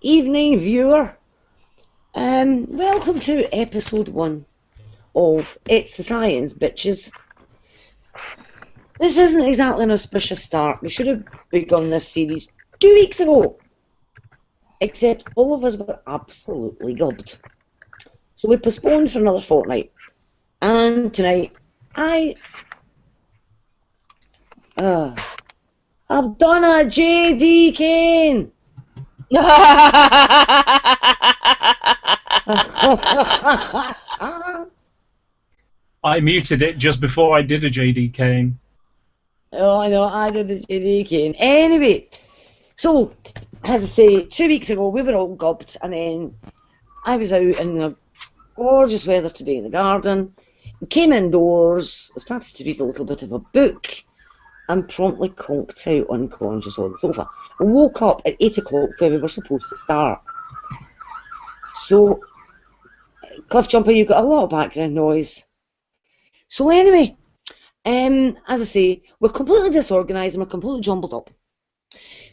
Evening, viewer. Welcome to episode 1 of It's the Science, Bitches. This isn't exactly an auspicious start. We should have begun this series 2 weeks ago. Except all of us were absolutely gubbed. So we postponed for another fortnight. And tonight, I've done a J.D. Kane. I muted it just before I did a JD Kane. Oh, I know, I did the JD Kane. Anyway, so, as I say, 2 weeks ago we were all gubbed, and then I was out in the gorgeous weather today in the garden, came indoors, started to read a little bit of a book, and promptly conked out unconscious on the sofa. I woke up at 8 o'clock where we were supposed to start. So, Cliff Jumper, you've got a lot of background noise. So anyway, as I say, we're completely disorganised and we're completely jumbled up.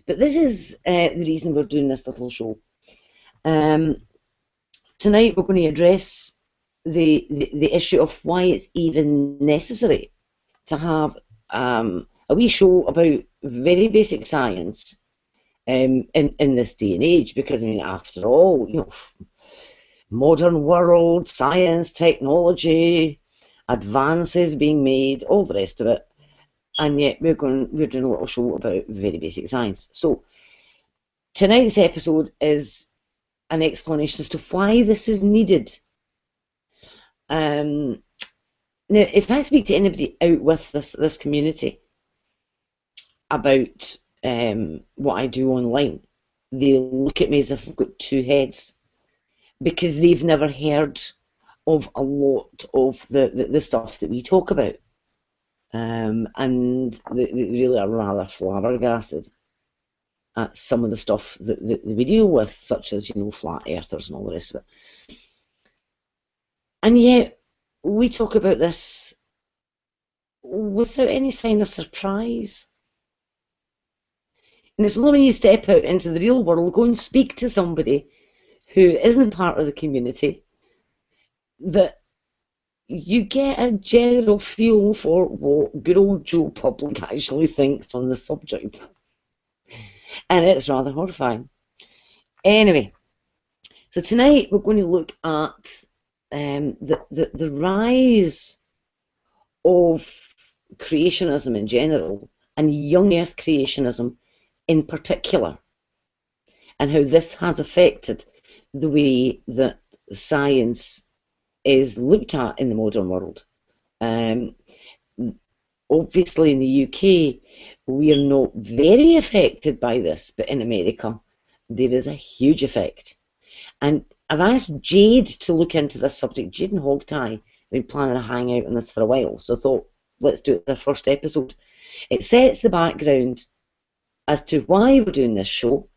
But this is the reason we're doing this little show. Tonight we're going to address the issue of why it's even necessary to have a wee show about very basic science in this day and age. Because, I mean, after all, you know, modern world, science, technology, advances being made, all the rest of it, and yet we're doing a little show about very basic science. So tonight's episode is an explanation as to why this is needed. Now, if I speak to anybody out with this community about what I do online, they look at me as if I've got two heads, because they've never heard of a lot of the stuff that we talk about, and they really are rather flabbergasted at some of the stuff that we deal with, such as, you know, flat earthers and all the rest of it. And yet we talk about this without any sign of surprise. And it's only when you step out into the real world, go and speak to somebody who isn't part of the community, that you get a general feel for what good old Joe Public actually thinks on the subject. And it's rather horrifying. Anyway, so tonight we're going to look at the rise of creationism in general, and young earth creationism in particular, and how this has affected the way that science is looked at in the modern world. Obviously in the UK we are not very affected by this, but in America there is a huge effect. And I've asked Jade to look into this subject. Jade and Hogtie have been planning a hangout on this for a while, so I thought, let's do it as our first episode. It sets the background as to why we're doing this show,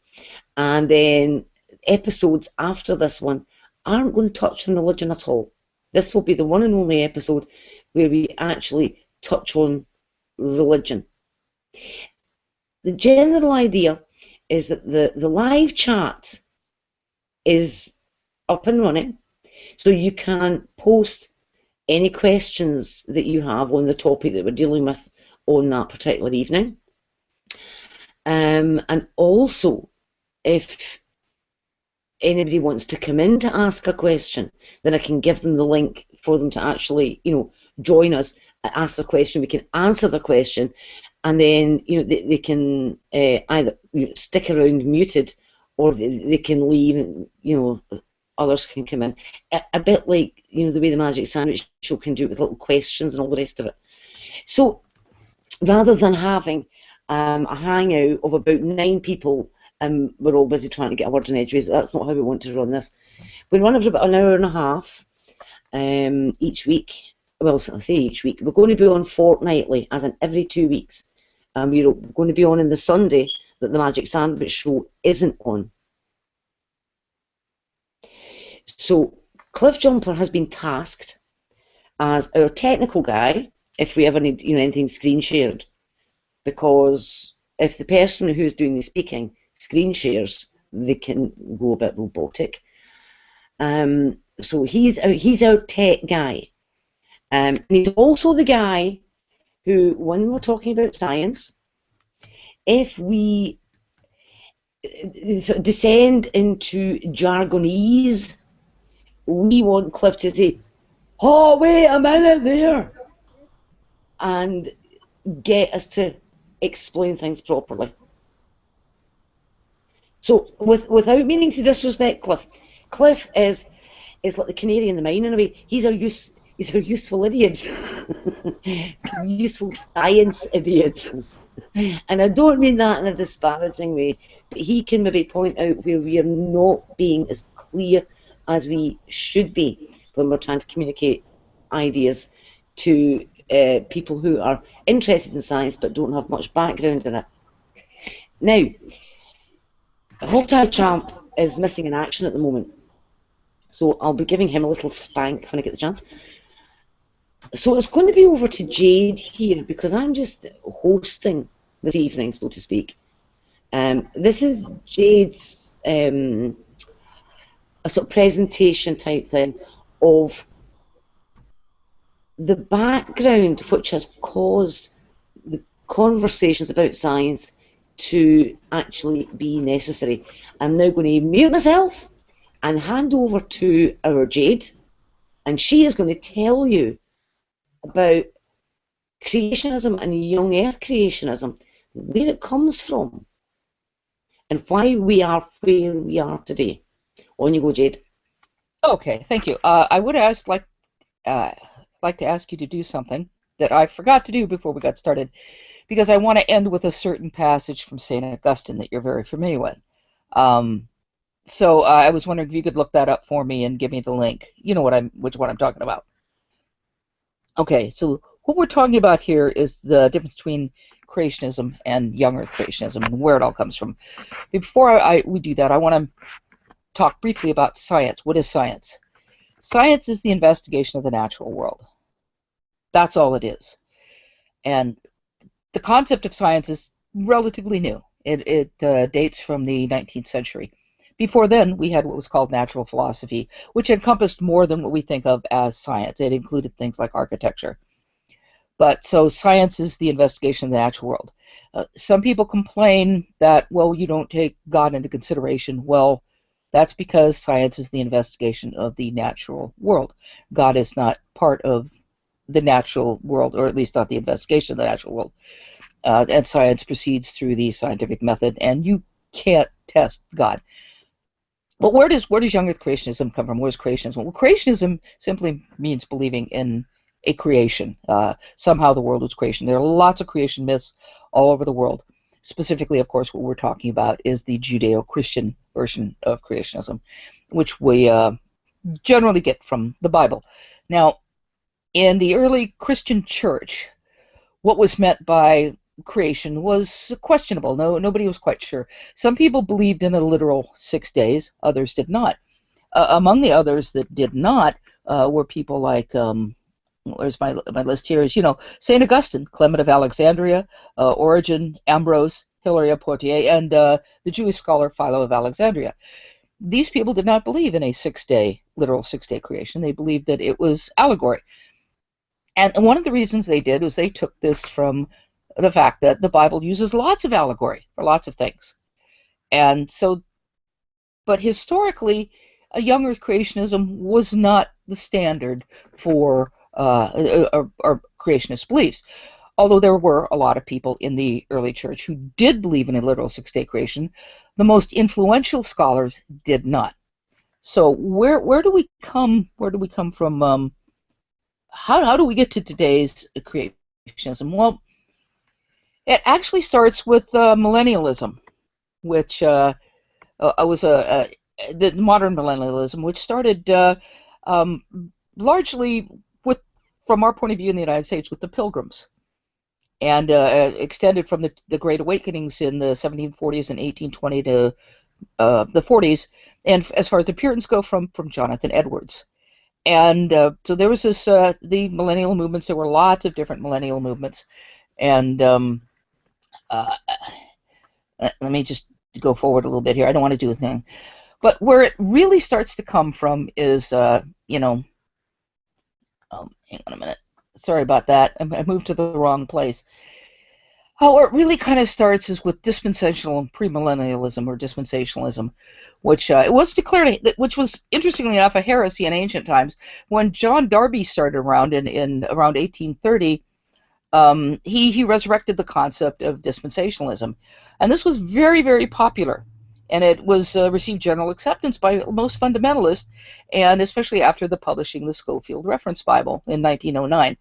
and then episodes after this one aren't going to touch on religion at all. This will be the one and only episode where we actually touch on religion. The general idea is that the live chat is up and running, so you can post any questions that you have on the topic that we're dealing with on that particular evening. And also, if anybody wants to come in to ask a question, then I can give them the link for them to actually, you know, join us, ask their question. We can answer the question, and then, you know, they can either, you know, stick around muted, or they can leave, and, you know, others can come in. A bit like, you know, the way the Magic Sandwich Show can do it with little questions and all the rest of it. So rather than having a hangout of about 9 people, and we're all busy trying to get a word in edgeways, that's not how we want to run this. We run for about an hour and a half each week. Well, I say each week. We're going to be on fortnightly, as in every 2 weeks. We're going to be on the Sunday that the Magic Sandwich Show isn't on. So Cliff Jumper has been tasked as our technical guy if we ever need, you know, anything screen shared, because if the person who's doing the speaking screen shares, they can go a bit robotic. So he's our tech guy. And he's also the guy who, when we're talking about science, if we descend into jargonese, we want Cliff to say, "Oh, wait a minute there," and get us to explain things properly. So, without meaning to disrespect Cliff, Cliff is like the canary in the mine in a way. He's our useful idiot, useful science idiot. And I don't mean that in a disparaging way, but he can maybe point out where we are not being as clear as we should be when we're trying to communicate ideas to people who are interested in science but don't have much background in it. Now, Hogtie Tramp is missing in action at the moment, so I'll be giving him a little spank when I get the chance. So it's going to be over to Jade here, because I'm just hosting this evening, so to speak. This is Jade's a sort of presentation type thing of the background which has caused the conversations about science to actually be necessary. I'm now going to mute myself and hand over to our Jade, and she is going to tell you about creationism and young earth creationism, where it comes from, and why we are where we are today. On you go, Jade. Okay, thank you. I would like to ask you to do something that I forgot to do before we got started, because I want to end with a certain passage from St. Augustine that you're very familiar with. So I was wondering if you could look that up for me and give me the link. You know which one I'm talking about. Okay, so what we're talking about here is the difference between creationism and young earth creationism and where it all comes from. Before we do that, I want to talk briefly about science. What is science? Science is the investigation of the natural world. That's all it is. And the concept of science is relatively new. It dates from the 19th century. Before then, we had what was called natural philosophy, which encompassed more than what we think of as science. It included things like architecture. But so science is the investigation of the natural world. Some people complain that, well, you don't take God into consideration. Well, that's because science is the investigation of the natural world. God is not part of the natural world, or at least not the investigation of the natural world. And science proceeds through the scientific method, and you can't test God. But where does young earth creationism come from? Where's creationism? Well, creationism simply means believing in a creation. Somehow the world was creation. There are lots of creation myths all over the world. Specifically, of course, what we're talking about is the Judeo-Christian version of creationism, which we generally get from the Bible. Now, in the early Christian church, what was meant by creation was questionable. Nobody was quite sure. Some people believed in a literal 6 days, others did not. Among the others that did not were people like, where's my list here, is, St. Augustine, Clement of Alexandria, Origen, Ambrose, Hilary of Poitiers, and the Jewish scholar Philo of Alexandria. These people did not believe in a literal six-day creation. They believed that it was allegory. And one of the reasons they did was they took this from the fact that the Bible uses lots of allegory for lots of things. And so, but historically, a young earth creationism was not the standard for creationist beliefs. Although there were a lot of people in the early church who did believe in a literal six-day creation, the most influential scholars did not. So where do we come from? How do we get to today's creationism? Well, it actually starts with millennialism, which was the modern millennialism, which started largely from our point of view in the United States, with the Pilgrims, and extended from the Great Awakenings in the 1740s and 1820 to the 40s, and as far as the Puritans go, from Jonathan Edwards. And so there was this the millennial movements. There were lots of different millennial movements, and let me just go forward a little bit here. I don't want to do a thing. But where it really starts to come from is, you know, hang on a minute. Sorry about that. I moved to the wrong place. Where it really kind of starts is with dispensational and premillennialism, or dispensationalism, which it was declared, which was interestingly enough a heresy in ancient times. When John Darby started around in around 1830, he resurrected the concept of dispensationalism, and this was very, very popular, and it was received general acceptance by most fundamentalists, and especially after the publishing of the Schofield Reference Bible in 1909.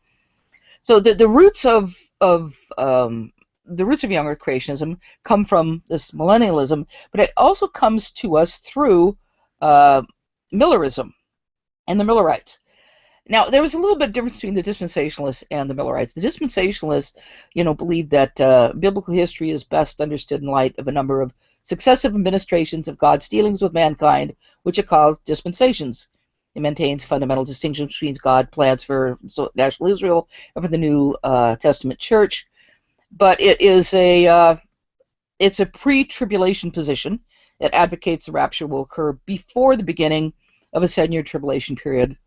So the roots of young Earth creationism come from this millennialism, but it also comes to us through Millerism and the Millerites. Now, there was a little bit of difference between the dispensationalists and the Millerites. The dispensationalists, you know, believed that biblical history is best understood in light of a number of successive administrations of God's dealings with mankind, which it calls dispensations. It maintains fundamental distinctions between God's plans for national Israel and for the New Testament Church. But it's a pre-tribulation position. It advocates the rapture will occur before the beginning of a 7-year tribulation period,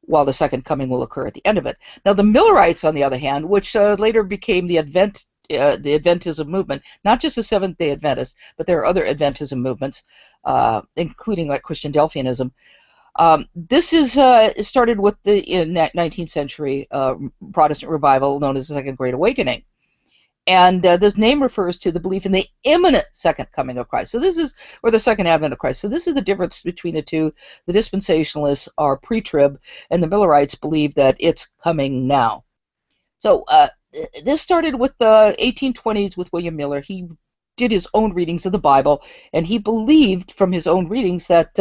while the second coming will occur at the end of it. Now, the Millerites, on the other hand, which later became the Adventism movement, not just the Seventh-day Adventists, but there are other Adventism movements, including like Christian Delphianism. This is started with the 19th century Protestant revival known as the Second Great Awakening. And this name refers to the belief in the imminent second coming of Christ. So this is, or the second advent of Christ. So this is the difference between the two. The dispensationalists are pre-trib, and the Millerites believe that it's coming now. So this started with the 1820s with William Miller. He did his own readings of the Bible, and he believed from his own readings that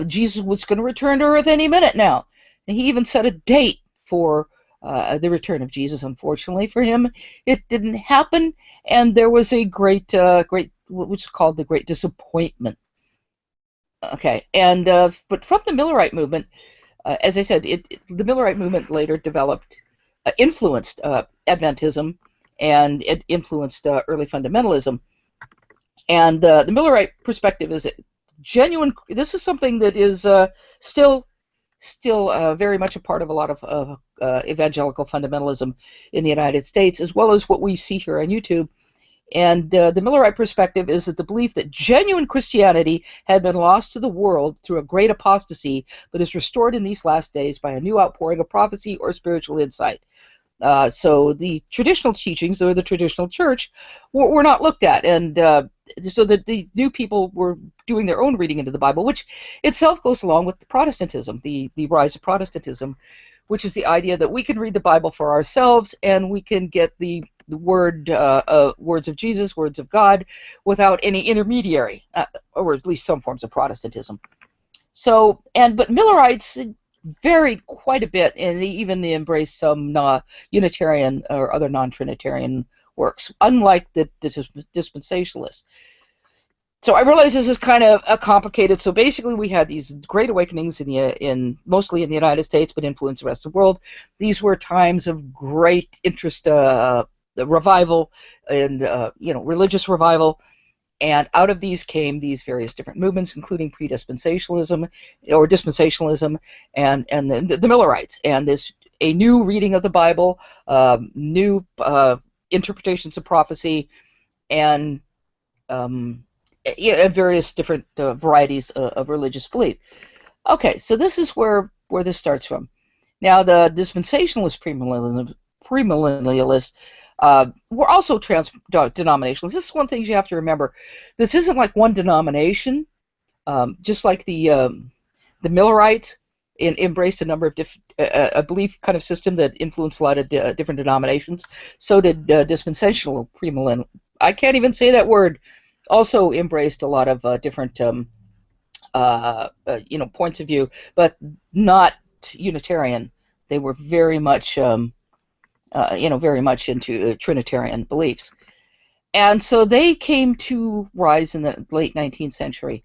Jesus was going to return to earth any minute now. And he even set a date for the return of Jesus. Unfortunately for him, it didn't happen, and there was a great, which is called the Great Disappointment. Okay, and but from the Millerite movement, as I said, the Millerite movement later developed, influenced Adventism, and it influenced early fundamentalism. And the Millerite perspective is genuine. This is something that is still very much a part of a lot of evangelical fundamentalism in the United States, as well as what we see here on YouTube. And the Millerite perspective is that the belief that genuine Christianity had been lost to the world through a great apostasy, but is restored in these last days by a new outpouring of prophecy or spiritual insight. So the traditional teachings, or the traditional church, were not looked at, and so that the new people were doing their own reading into the Bible, which itself goes along with Protestantism, the rise of Protestantism, which is the idea that we can read the Bible for ourselves, and we can get the words of Jesus, words of God, without any intermediary, or at least some forms of Protestantism. So, but Millerites varied quite a bit, and they even embraced some Unitarian or other non-Trinitarian works, unlike the dispensationalists. So I realize this is kind of complicated. So basically, we had these great awakenings mostly in the United States, but influenced the rest of the world. These were times of great interest, the revival, and religious revival. And out of these came these various different movements, including pre-dispensationalism or dispensationalism, and the Millerites, and a new reading of the Bible, new interpretations of prophecy, and various different varieties of religious belief. Okay, so this is where this starts from. Now, the dispensationalist premillennialists were also trans-denominationalists. This is one thing you have to remember. This isn't like one denomination. Just like the Millerites embraced a number of a belief kind of system that influenced a lot of different denominations. So did dispensational premillennial. I can't even say that word. Also embraced a lot of different points of view, but not Unitarian. They were very much very much into Trinitarian beliefs. And so they came to rise in the late 19th century.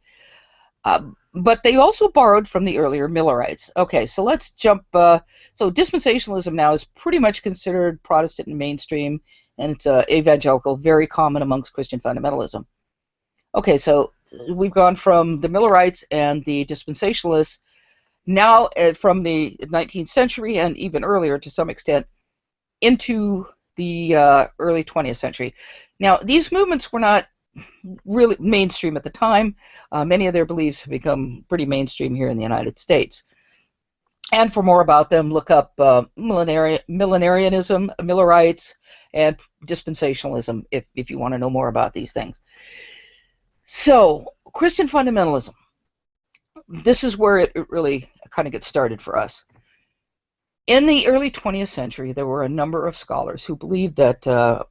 But they also borrowed from the earlier Millerites. Okay, so let's jump. So dispensationalism now is pretty much considered Protestant and mainstream, and it's evangelical, very common amongst Christian fundamentalism. Okay, so we've gone from the Millerites and the dispensationalists now from the 19th century and even earlier to some extent into the early 20th century. Now, these movements were not really mainstream at the time. Many of their beliefs have become pretty mainstream here in the United States. And for more about them, look up millenarianism, Millerites, and dispensationalism if you want to know more about these things. So, Christian fundamentalism. This is where it really kind of gets started for us. In the early 20th century, there were a number of scholars who believed that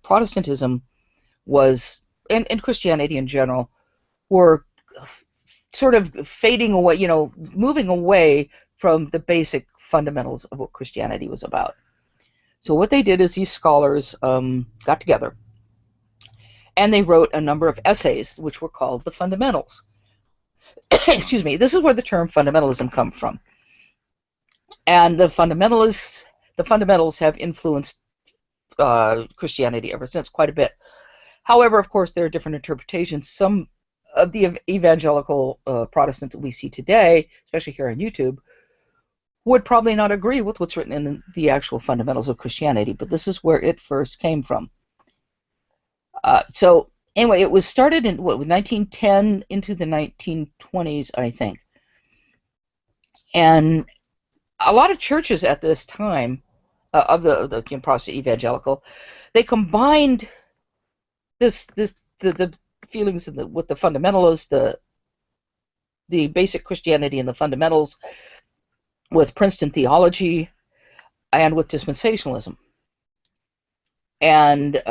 Protestantism was, and Christianity in general, were sort of fading away, moving away from the basic fundamentals of what Christianity was about. So what they did is these scholars got together and they wrote a number of essays which were called the Fundamentals. Excuse me, this is where the term fundamentalism comes from. And the fundamentals have influenced Christianity ever since quite a bit. However, of course, there are different interpretations. Some of the evangelical Protestants that we see today, especially here on YouTube, would probably not agree with what's written in the actual fundamentals of Christianity, but this is where it first came from. So anyway, it was started in 1910 into the 1920s, I think. And a lot of churches at this time of the Protestant evangelical, they combined the feelings with the fundamentalists, the basic Christianity and the fundamentals, with Princeton theology, and with dispensationalism. And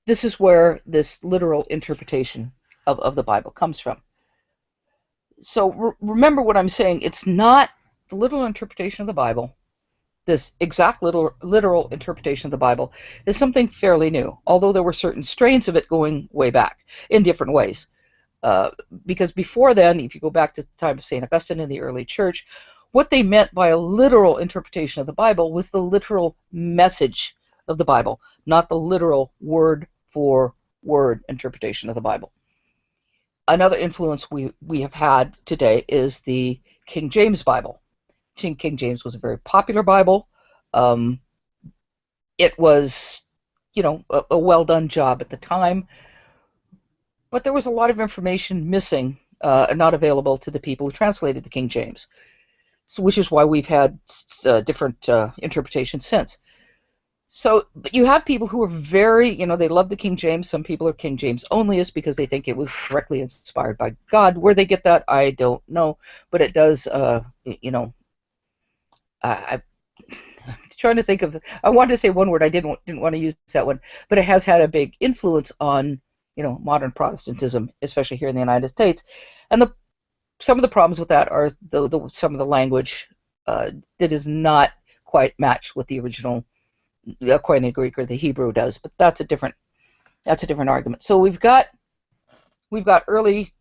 this is where this literal interpretation of the Bible comes from. So remember what I'm saying. It's not the literal interpretation of the Bible. This exact literal interpretation of the Bible is something fairly new, although there were certain strains of it going way back in different ways. Because before then, if you go back to the time of St. Augustine in the early church, what they meant by a literal interpretation of the Bible was the literal message of the Bible, not the literal word-for-word interpretation of the Bible. Another influence we have had today is the King James Bible. King James was a very popular Bible. It was, a well-done job at the time, but there was a lot of information missing and not available to the people who translated the King James, so, which is why we've had different interpretations since. So, but you have people who are very, they love the King James. Some people are King James onlyists because they think it was directly inspired by God. Where they get that, I don't know, but it does, I'm trying to think of. I wanted to say one word. I didn't want to use that one, but it has had a big influence on modern Protestantism, especially here in the United States. And some of the problems with that are some of the language that is not quite matched with the original Koine Greek or the Hebrew does. But that's a different argument. So we've got early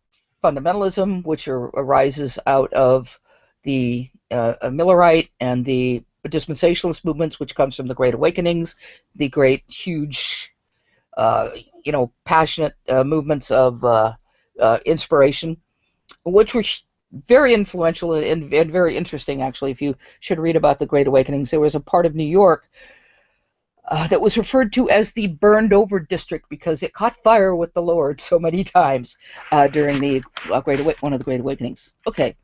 fundamentalism, which arises out of the Millerite and the dispensationalist movements, which comes from the Great Awakenings, the great, huge, passionate movements of inspiration, which were very influential and very interesting, actually. If you should read about the Great Awakenings, there was a part of New York that was referred to as the burned over district because it caught fire with the Lord so many times during the one of the Great Awakenings. Okay,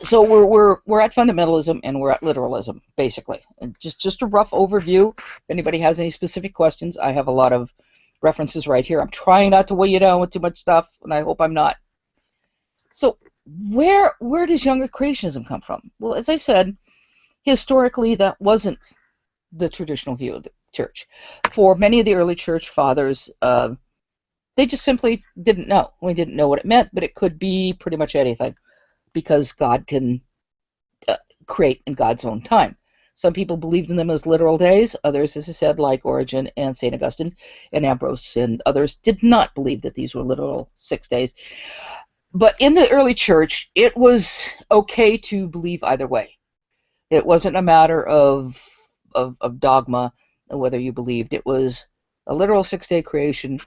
so we're at fundamentalism and we're at literalism, basically. And just a rough overview. If anybody has any specific questions, I have a lot of references right here. I'm trying not to weigh you down with too much stuff, and I hope I'm not. So where does young Earth creationism come from? Well, as I said, historically that wasn't the traditional view of the church. For many of the early church fathers, they just simply didn't know. We didn't know what it meant, but it could be pretty much anything because God can create in God's own time. Some people believed in them as literal days. Others, as I said, like Origen and St. Augustine and Ambrose and others, did not believe that these were literal 6 days. But in the early church, it was okay to believe either way. It wasn't a matter of dogma, whether you believed it was a literal 6-day creation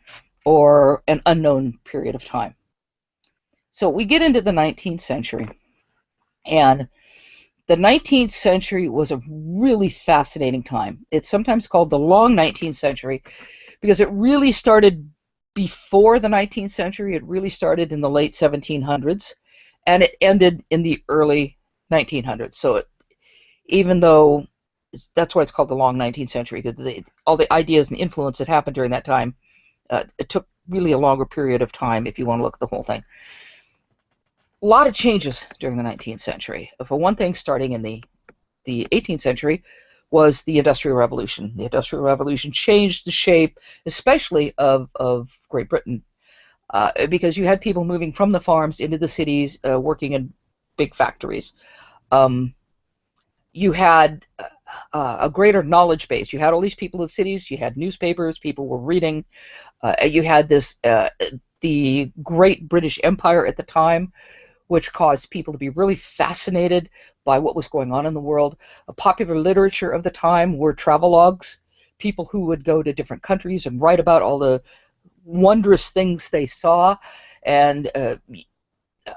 or an unknown period of time. So we get into the 19th century, and the 19th century was a really fascinating time. It's sometimes called the long 19th century because it really started before the 19th century. It really started in the late 1700s, and it ended in the early 1900s. So even though that's why it's called the long 19th century, because all the ideas and influence that happened during that time, it took really a longer period of time if you want to look at the whole thing. A lot of changes during the 19th century. For one thing, starting in the 18th century was the Industrial Revolution. The Industrial Revolution changed the shape, especially of Great Britain, because you had people moving from the farms into the cities, working in big factories. You had a greater knowledge base. You had all these people in the cities. You had newspapers. People were reading. You had the Great British Empire at the time, which caused people to be really fascinated by what was going on in the world. A popular literature of the time were travelogues, people who would go to different countries and write about all the wondrous things they saw. And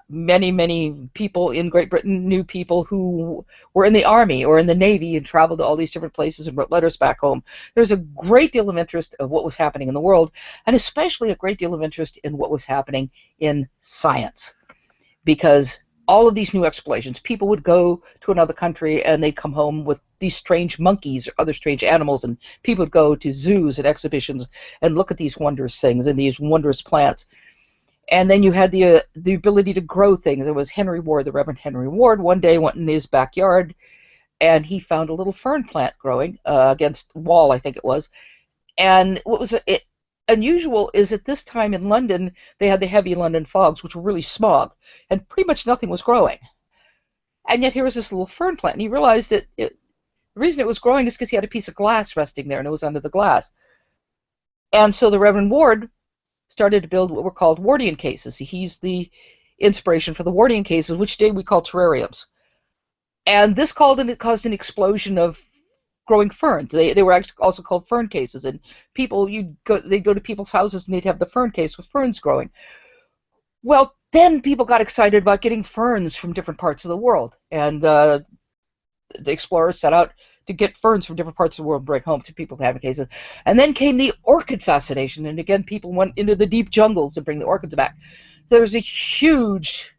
many people in Great Britain knew people who were in the army or in the navy and traveled to all these different places and wrote letters back home. There's a great deal of interest of what was happening in the world, and especially a great deal of interest in what was happening in science. Because all of these new explorations, people would go to another country and they'd come home with these strange monkeys or other strange animals, and people would go to zoos and exhibitions and look at these wondrous things and these wondrous plants. And then you had the ability to grow things. There was Henry Ward, the Reverend Henry Ward, one day went in his backyard and he found a little fern plant growing against a wall, I think it was. And what was unusual is at this time in London, they had the heavy London fogs, which were really smog, and pretty much nothing was growing. And yet here was this little fern plant, and he realized that the reason it was growing is because he had a piece of glass resting there, and it was under the glass. And so the Reverend Ward started to build what were called Wardian cases. He's the inspiration for the Wardian cases, which today we call terrariums. And this caused an explosion of growing ferns. They were actually also called fern cases, and they'd go to people's houses and they'd have the fern case with ferns growing. Well, then people got excited about getting ferns from different parts of the world, and the explorers set out to get ferns from different parts of the world and bring home to people having cases. And then came the orchid fascination, and again people went into the deep jungles to bring the orchids back. There's a huge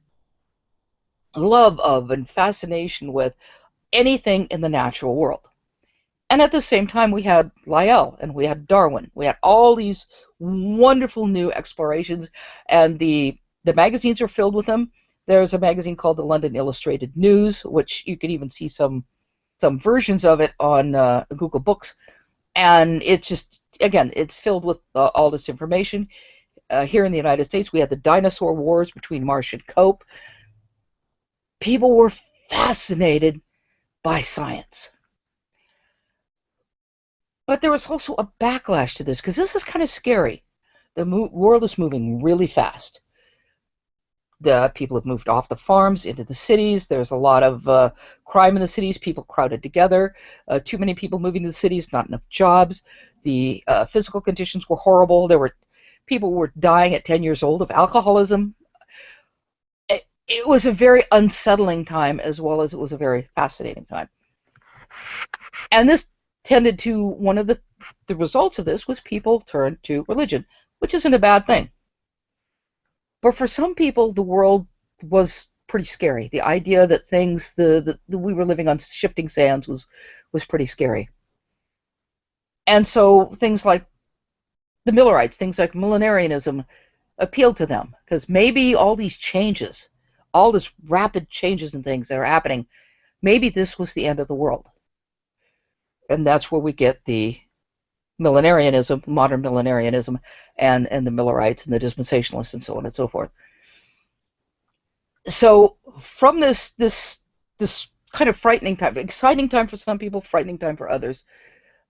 love of and fascination with anything in the natural world. And at the same time, we had Lyell and we had Darwin. We had all these wonderful new explorations, and the magazines are filled with them. There's a magazine called the London Illustrated News, which you can even see some versions of it on Google Books. And it's just, again, it's filled with all this information. Here in the United States, we had the dinosaur wars between Marsh and Cope. People were fascinated by science. But there was also a backlash to this, because this is kind of scary. The world is moving really fast. The people have moved off the farms into the cities. There's a lot of crime in the cities. People crowded together. Too many people moving to the cities, not enough jobs. The physical conditions were horrible. People were dying at 10 years old of alcoholism. It was a very unsettling time, as well as it was a very fascinating time. And this tended to, one of the results of this was people turned to religion, which isn't a bad thing. But for some people, the world was pretty scary. The idea that we were living on shifting sands was pretty scary. And so things like the Millerites, things like Millerism appealed to them, because maybe all these changes, all this rapid changes and things that are happening, maybe this was the end of the world. And that's where we get the millenarianism, modern millenarianism, and the Millerites and the dispensationalists and so on and so forth. So from this kind of frightening time, exciting time for some people, frightening time for others,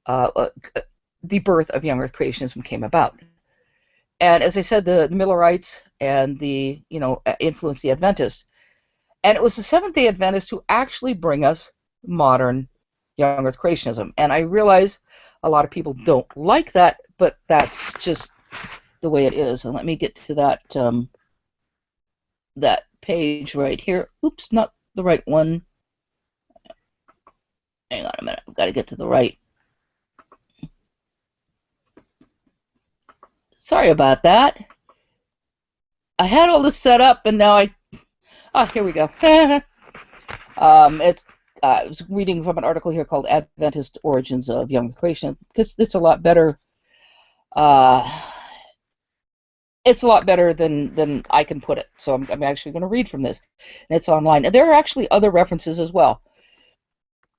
the birth of young Earth creationism came about. And as I said, the Millerites and the influenced the Adventists. And it was the Seventh-day Adventists who actually bring us modern young Earth creationism. And I realize a lot of people don't like that, but that's just the way it is. And let me get to that that page right here. Oops, not the right one. Hang on a minute. I've got to get to the right. Sorry about that. I had all this set up, and now here we go. I was reading from an article here called Adventist Origins of Young Creation, because it's a lot better. It's a lot better than I can put it. So I'm actually going to read from this. And it's online. And there are actually other references as well.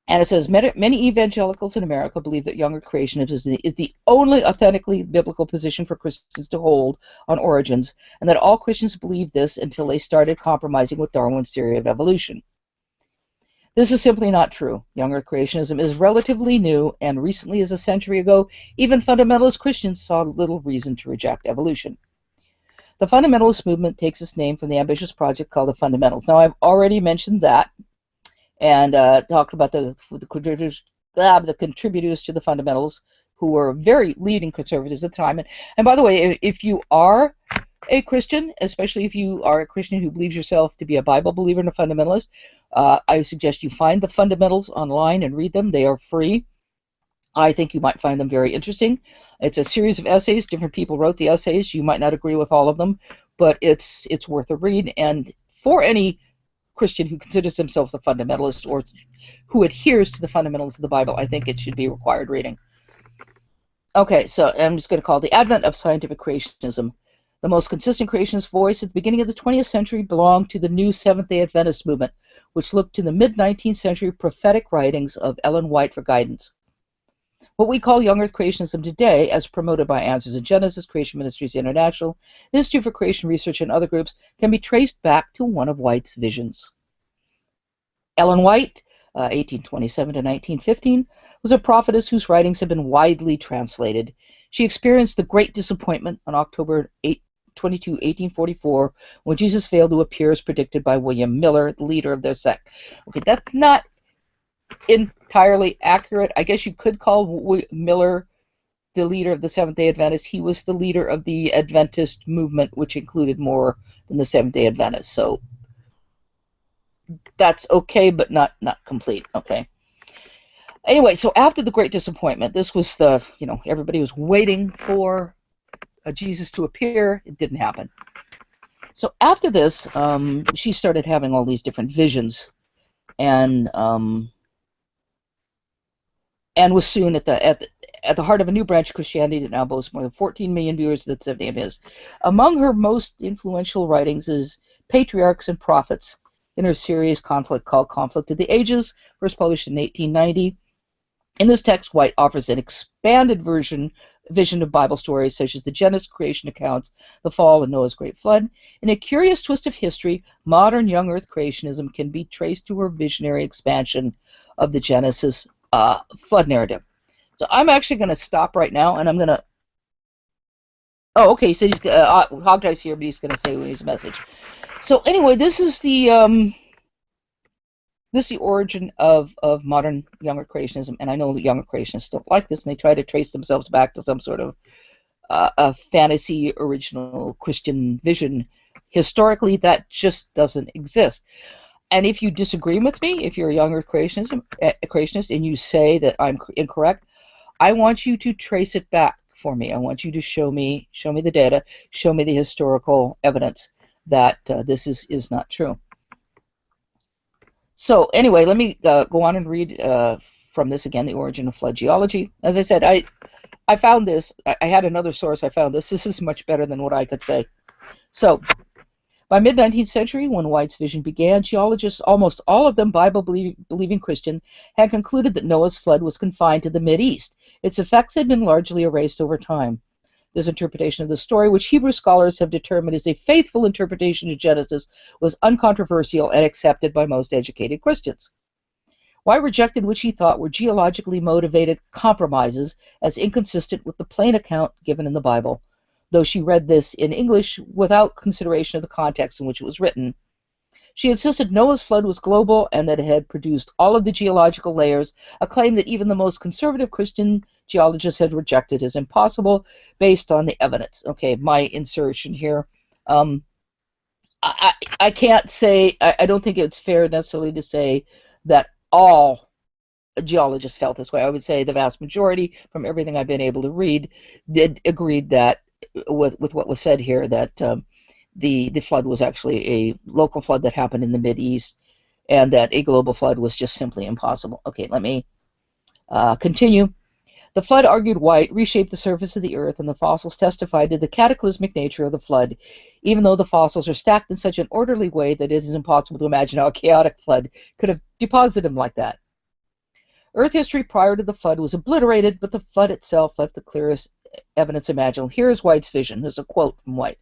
And it says, many evangelicals in America believe that younger creationism is the only authentically biblical position for Christians to hold on origins, and that all Christians believed this until they started compromising with Darwin's theory of evolution. This is simply not true. Younger creationism is relatively new, and recently as a century ago, even fundamentalist Christians saw little reason to reject evolution. The fundamentalist movement takes its name from the ambitious project called the Fundamentals. Now, I've already mentioned that, and talked about the contributors to the fundamentals, who were very leading conservatives at the time. And by the way, if you are a Christian, especially if you are a Christian who believes yourself to be a Bible believer and a fundamentalist, I suggest you find the fundamentals online and read them. They are free. I think you might find them very interesting. It's a series of essays. Different people wrote the essays. You might not agree with all of them, but it's worth a read. And for any Christian who considers themselves a fundamentalist or who adheres to the fundamentals of the Bible, I think it should be required reading. Okay, so I'm just going to call it The Advent of Scientific Creationism. The most consistent creationist voice at the beginning of the 20th century belonged to the new Seventh-day Adventist movement, which looked to the mid-19th century prophetic writings of Ellen White for guidance. What we call young earth creationism today, as promoted by Answers in Genesis, Creation Ministries International, Institute for Creation Research, and other groups, can be traced back to one of White's visions. Ellen White, 1827 to 1915, was a prophetess whose writings have been widely translated. She experienced the Great Disappointment on October 22, 1844, when Jesus failed to appear as predicted by William Miller, the leader of their sect. Okay, that's not entirely accurate. I guess you could call Miller the leader of the Seventh-day Adventists. He was the leader of the Adventist movement, which included more than the Seventh-day Adventists. So that's okay, but not complete. Okay. Anyway, so after the Great Disappointment, this was everybody was waiting for Jesus to appear. It didn't happen. So after this, she started having all these different visions, and was soon at the heart of a new branch of Christianity that now boasts more than 14 million viewers. That's the name is. Among her most influential writings is Patriarchs and Prophets, in her series called Conflict of the Ages, first published in 1890. In this text, White offers an expanded vision of Bible stories such as the Genesis creation accounts, the fall, and Noah's great flood. In a curious twist of history, modern young earth creationism can be traced to her visionary expansion of the Genesis flood narrative. So I'm actually going to stop right now, and I'm going to... Oh, okay, so he's Hogtie's here, but he's going to say his message. So anyway, this is the origin of modern younger creationism, and I know that younger creationists don't like this, and they try to trace themselves back to some sort of a fantasy original Christian vision. Historically, that just doesn't exist. And if you disagree with me, if you're a younger creationist and you say that I'm incorrect, I want you to trace it back for me. I want you to show me the data, show me the historical evidence that this is not true. So anyway, let me go on and read from this again, The Origin of Flood Geology. As I said, I found this. I had another source. I found this. This is much better than what I could say. So by mid-19th century, when White's vision began, geologists, almost all of them Bible-believing Christian, had concluded that Noah's flood was confined to the Mideast. Its effects had been largely erased over time. This interpretation of the story, which Hebrew scholars have determined is a faithful interpretation of Genesis, was uncontroversial and accepted by most educated Christians. White rejected what she thought were geologically motivated compromises as inconsistent with the plain account given in the Bible, though she read this in English without consideration of the context in which it was written. She insisted Noah's flood was global and that it had produced all of the geological layers, a claim that even the most conservative Christian geologists had rejected as impossible based on the evidence. Okay, my insertion here. I can't say, I don't think it's fair necessarily to say that all geologists felt this way. I would say the vast majority, from everything I've been able to read, did agreed that with what was said here, that the flood was actually a local flood that happened in the Mideast, and that a global flood was just simply impossible. Okay, let me continue. The flood, argued White, reshaped the surface of the earth, and the fossils testified to the cataclysmic nature of the flood, even though the fossils are stacked in such an orderly way that it is impossible to imagine how a chaotic flood could have deposited them like that. Earth history prior to the flood was obliterated, but the flood itself left the clearest evidence imaginable. Here is White's vision. There's a quote from White.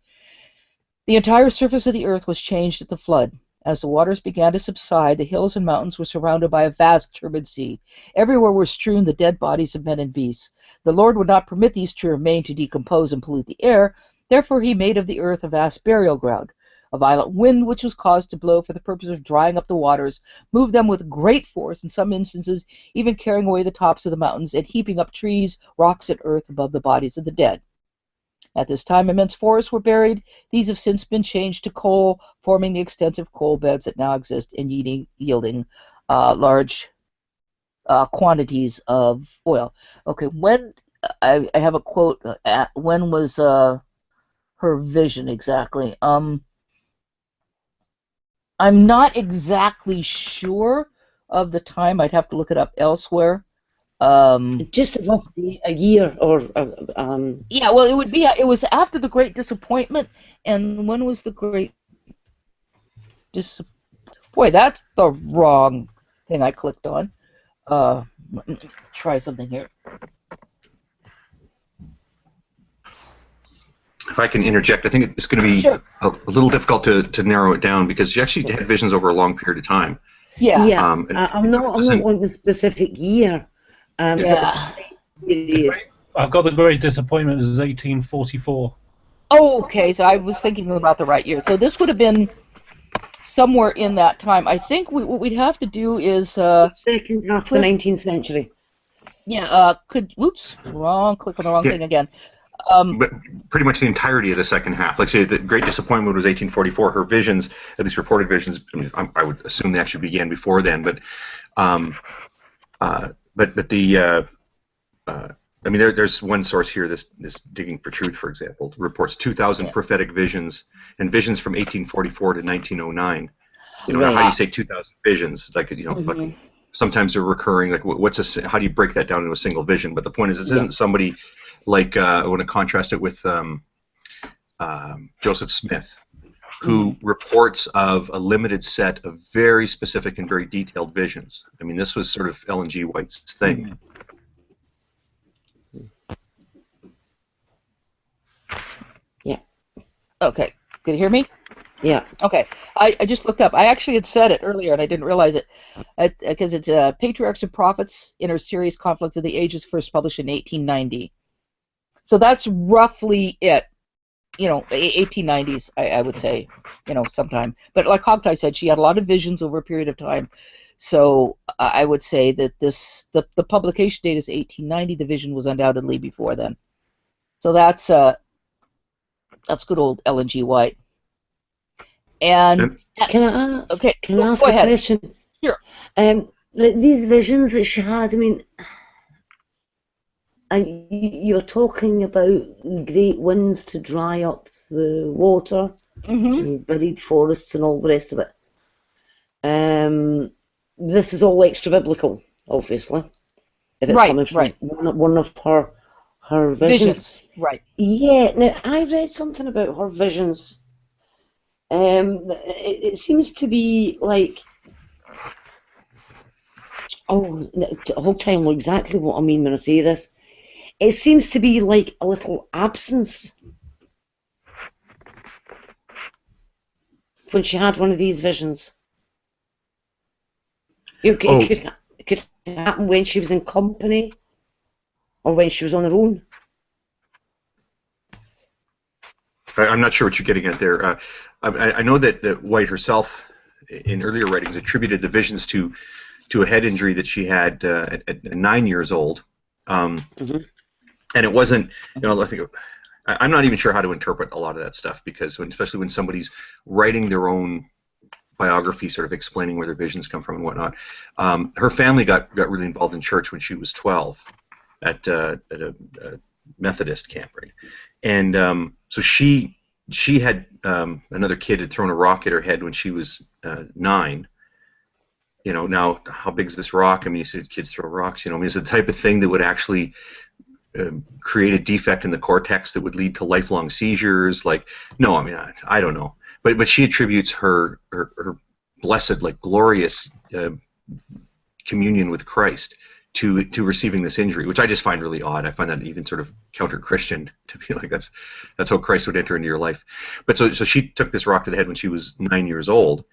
The entire surface of the earth was changed at the flood. As the waters began to subside, the hills and mountains were surrounded by a vast turbid sea. Everywhere were strewn the dead bodies of men and beasts. The Lord would not permit these to remain to decompose and pollute the air. Therefore he made of the earth a vast burial ground. A violent wind, which was caused to blow for the purpose of drying up the waters, moved them with great force, in some instances even carrying away the tops of the mountains and heaping up trees, rocks, and earth above the bodies of the dead. At this time, immense forests were buried. These have since been changed to coal, forming the extensive coal beds that now exist and yielding large quantities of oil. Okay, when I have a quote. When was her vision exactly? I'm not exactly sure of the time. I'd have to look it up elsewhere. Just roughly a year or Yeah, well, it would be. It was after the Great Disappointment, and when was the Great Boy, that's the wrong thing I clicked on. Let me try something here. If I can interject, I think it's going to be Sure. a little difficult to narrow it down because she actually had visions over a long period of time. Yeah. I'm not wanting a specific year. Yeah. I've got the Great Disappointment as 1844. Oh, okay, so I was thinking about the right year. So this would have been somewhere in that time. I think what we'd have to do is second half of the 19th century. Yeah. Oops, wrong. Click on the wrong thing again. But pretty much the entirety of the second half. Like say, the Great Disappointment was 1844. Her visions, at least reported visions, I would assume they actually began before then. But the I mean, there's one source here, this Digging for Truth, for example, reports 2,000 prophetic visions and visions from 1844 to 1909. You know, Right. how do you say 2,000 visions? Like, you know, like sometimes they're recurring. Like, how do you break that down into a single vision? But the point is, this isn't somebody like I want to contrast it with Joseph Smith, who reports of a limited set of very specific and very detailed visions. I mean, this was sort of Ellen G. White's thing. Yeah. Okay. Can you hear me? Yeah. Okay. I just looked up. I actually had said it earlier, and I didn't realize it, because it's Patriarchs and Prophets: Inner Serious Conflicts of the Ages, first published in 1890. So that's roughly it. You know, 1890s, I would say, you know, sometime. But like Hogtie said, she had a lot of visions over a period of time. So I would say that the publication date is 1890. The vision was undoubtedly before then. So that's good old Ellen G. White. And Can I ask? Okay, Can I ask go a ahead. question? Sure. These visions that she had. I mean, and you're talking about great winds to dry up the water, and buried forests, and all the rest of it. This is all extra biblical, obviously. If it's coming from one of her visions. Right. Yeah. Now I read something about her visions. It seems to be like. Oh, the whole time I know exactly what I mean when I say this. It seems to be like a little absence when she had one of these visions. It could happen when she was in company or when she was on her own. I'm not sure what you're getting at there. I know that White herself, in earlier writings, attributed the visions to a head injury that she had at 9 years old. Mhm. And it wasn't, I think I'm not even sure how to interpret a lot of that stuff, because especially when somebody's writing their own biography, sort of explaining where their visions come from and whatnot. Her family got really involved in church when she was 12 at a Methodist camp, right? And so she had another kid had thrown a rock at her head when she was 9. Now how big is this rock? I mean, you said kids throw rocks. I mean, it's the type of thing that would actually create a defect in the cortex that would lead to lifelong seizures. Like, no, I mean, I don't know. But she attributes her blessed, like glorious communion with Christ to receiving this injury, which I just find really odd. I find that even sort of counter-Christian, to be like, that's how Christ would enter into your life. But so she took this rock to the head when she was 9 years old,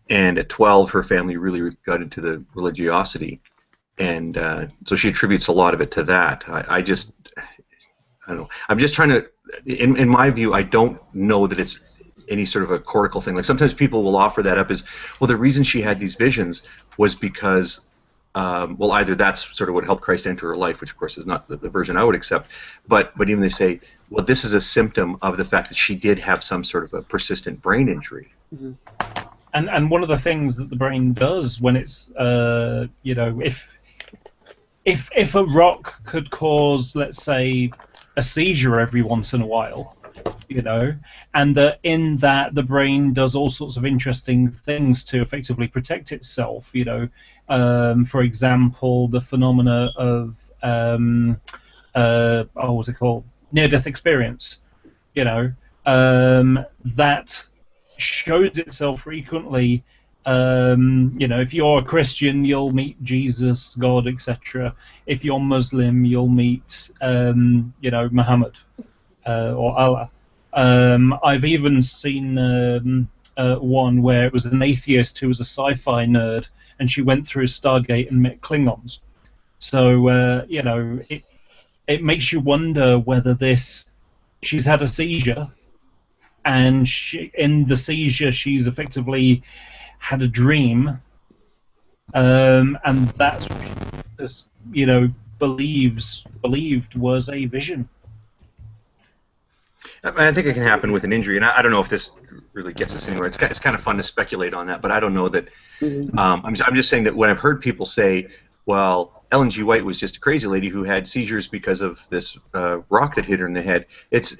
and at 12 her family really got into the religiosity, and so she attributes a lot of it to that. I don't know. I'm just trying to, in my view, I don't know that it's any sort of a cortical thing. Like, sometimes people will offer that up as, well, the reason she had these visions was because, well, either that's sort of what helped Christ enter her life, which of course is not the version I would accept, but even they say, well, this is a symptom of the fact that she did have some sort of a persistent brain injury. Mhm. And one of the things that the brain does when it's, if a rock could cause, let's say, a seizure every once in a while, and that in that the brain does all sorts of interesting things to effectively protect itself. For example, the phenomena of what's it called? Near-death experience. That shows itself frequently. If you're a Christian, you'll meet Jesus, God, etc. If you're Muslim, you'll meet, Muhammad or Allah. I've even seen one where it was an atheist who was a sci-fi nerd, and she went through Stargate and met Klingons. So, it makes you wonder whether she's had a seizure, and in the seizure she's effectively had a dream, and that's what believed was a vision. I think it can happen with an injury, and I don't know if this really gets us anywhere. It's kind of fun to speculate on that, but I don't know that. Mhm. I'm just saying that when I've heard people say, well, Ellen G. White was just a crazy lady who had seizures because of this rock that hit her in the head. It's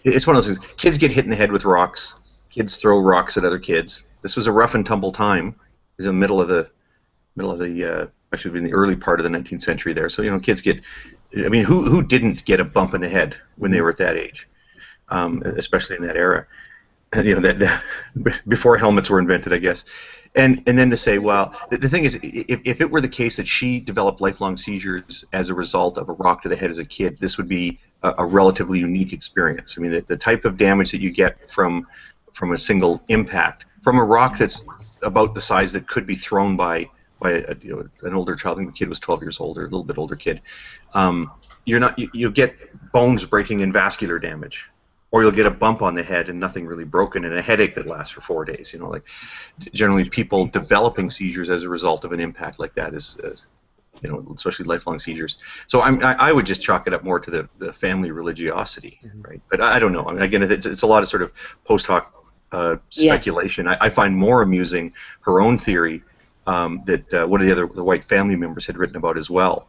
it's one of those things. Kids get hit in the head with rocks. Kids throw rocks at other kids. This was a rough and tumble time. It was in the middle of the actually in the early part of the 19th century there. So kids get. I mean, who didn't get a bump in the head when they were at that age, especially in that era, and, that before helmets were invented, I guess. And then to say, well, the thing is, if it were the case that she developed lifelong seizures as a result of a rock to the head as a kid, this would be a relatively unique experience. I mean, the type of damage that you get from a single impact, from a rock that's about the size that could be thrown by an older child. I think the kid was 12 years old, or a little bit older kid. You get bones breaking and vascular damage, or you'll get a bump on the head and nothing really broken, and a headache that lasts for 4 days. Like generally people developing seizures as a result of an impact like that is, especially lifelong seizures. So I would just chalk it up more to the family religiosity, right? But I don't know. I mean, again, it's a lot of sort of post hoc speculation. I find more amusing her own theory. That one of the White family members had written about as well,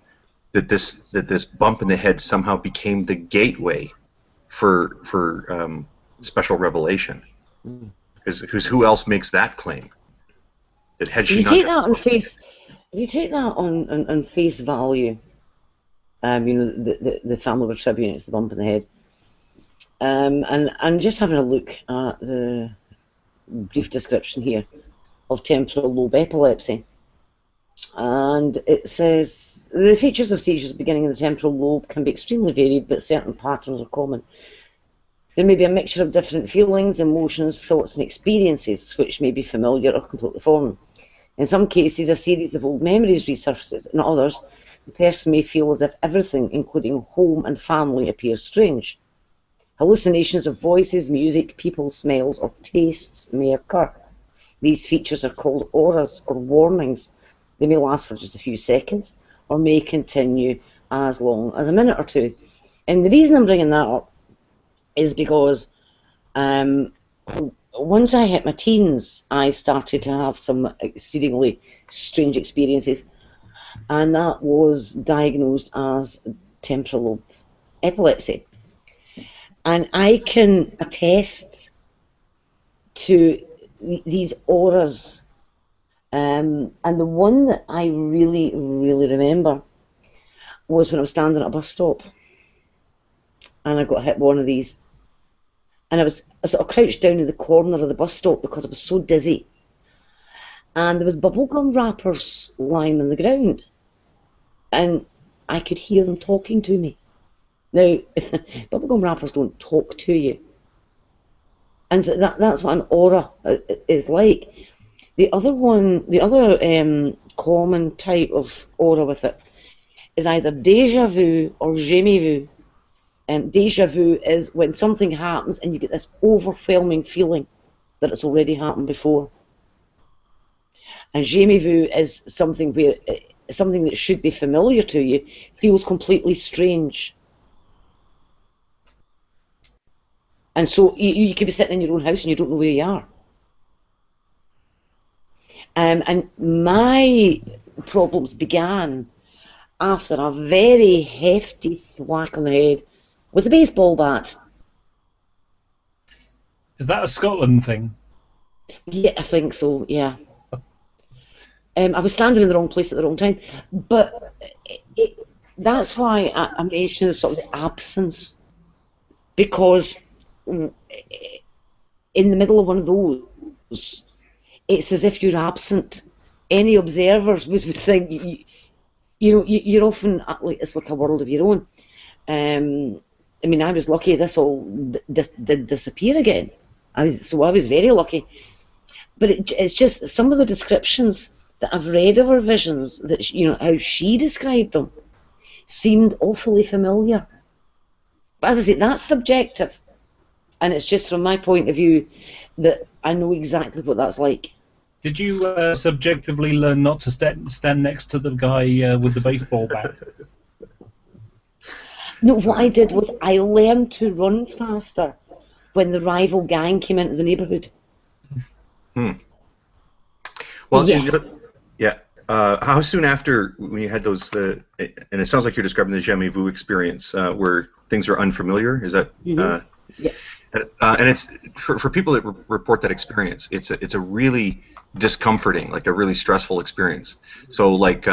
that this bump in the head somehow became the gateway for special revelation. Because who else makes that claim? That had she You not take that on face. You take that on face value. The family were attributing it to the bump in the head. And I'm just having a look at the brief description here of temporal lobe epilepsy, and it says the features of seizures beginning in the temporal lobe can be extremely varied, but certain patterns are common. There may be a mixture of different feelings, emotions, thoughts and experiences which may be familiar or completely foreign. In some cases a series of old memories resurfaces. In others the person may feel as if everything, including home and family, appears strange. Hallucinations of voices, music, people, smells or tastes may occur. These features are called auras or warnings. They may last for just a few seconds or may continue as long as a minute or two. And the reason I'm bringing that up is because once I hit my teens, I started to have some exceedingly strange experiences, and that was diagnosed as temporal lobe epilepsy. And I can attest to these auras. And the one that I really, really remember was when I was standing at a bus stop and I got hit with one of these. And I sort of crouched down in the corner of the bus stop because I was so dizzy. And there was bubblegum wrappers lying on the ground. And I could hear them talking to me. Now, bubblegum wrappers don't talk to you. And so that's what an aura is like. The other common type of aura with it is either déjà vu or jamais vu. Déjà vu is when something happens and you get this overwhelming feeling that it's already happened before. And jamais vu is something where something that should be familiar to you feels completely strange. And so you could be sitting in your own house and you don't know where you are. And my problems began after a very hefty thwack on the head with a baseball bat. Is that a Scotland thing? Yeah, I think so, yeah. I was standing in the wrong place at the wrong time. But that's why I mentioned sort of the absence. Because in the middle of one of those, it's as if you're absent. Any observers would think, you're often, it's like a world of your own. I mean, I was lucky this all did disappear again. I was very lucky. But it's just some of the descriptions that I've read of her visions, that how she described them, seemed awfully familiar. But as I say, that's subjective. And it's just from my point of view that I know exactly what that's like. Did you subjectively learn not to stand next to the guy with the baseball bat? No, what I did was I learned to run faster when the rival gang came into the neighbourhood. Well, yeah. How soon after, when you had those, and it sounds like you're describing the jamais vu experience, where things are unfamiliar, is that? Mm-hmm. Yeah. And it's for people that report that experience, it's a really discomforting, like a really stressful experience. So like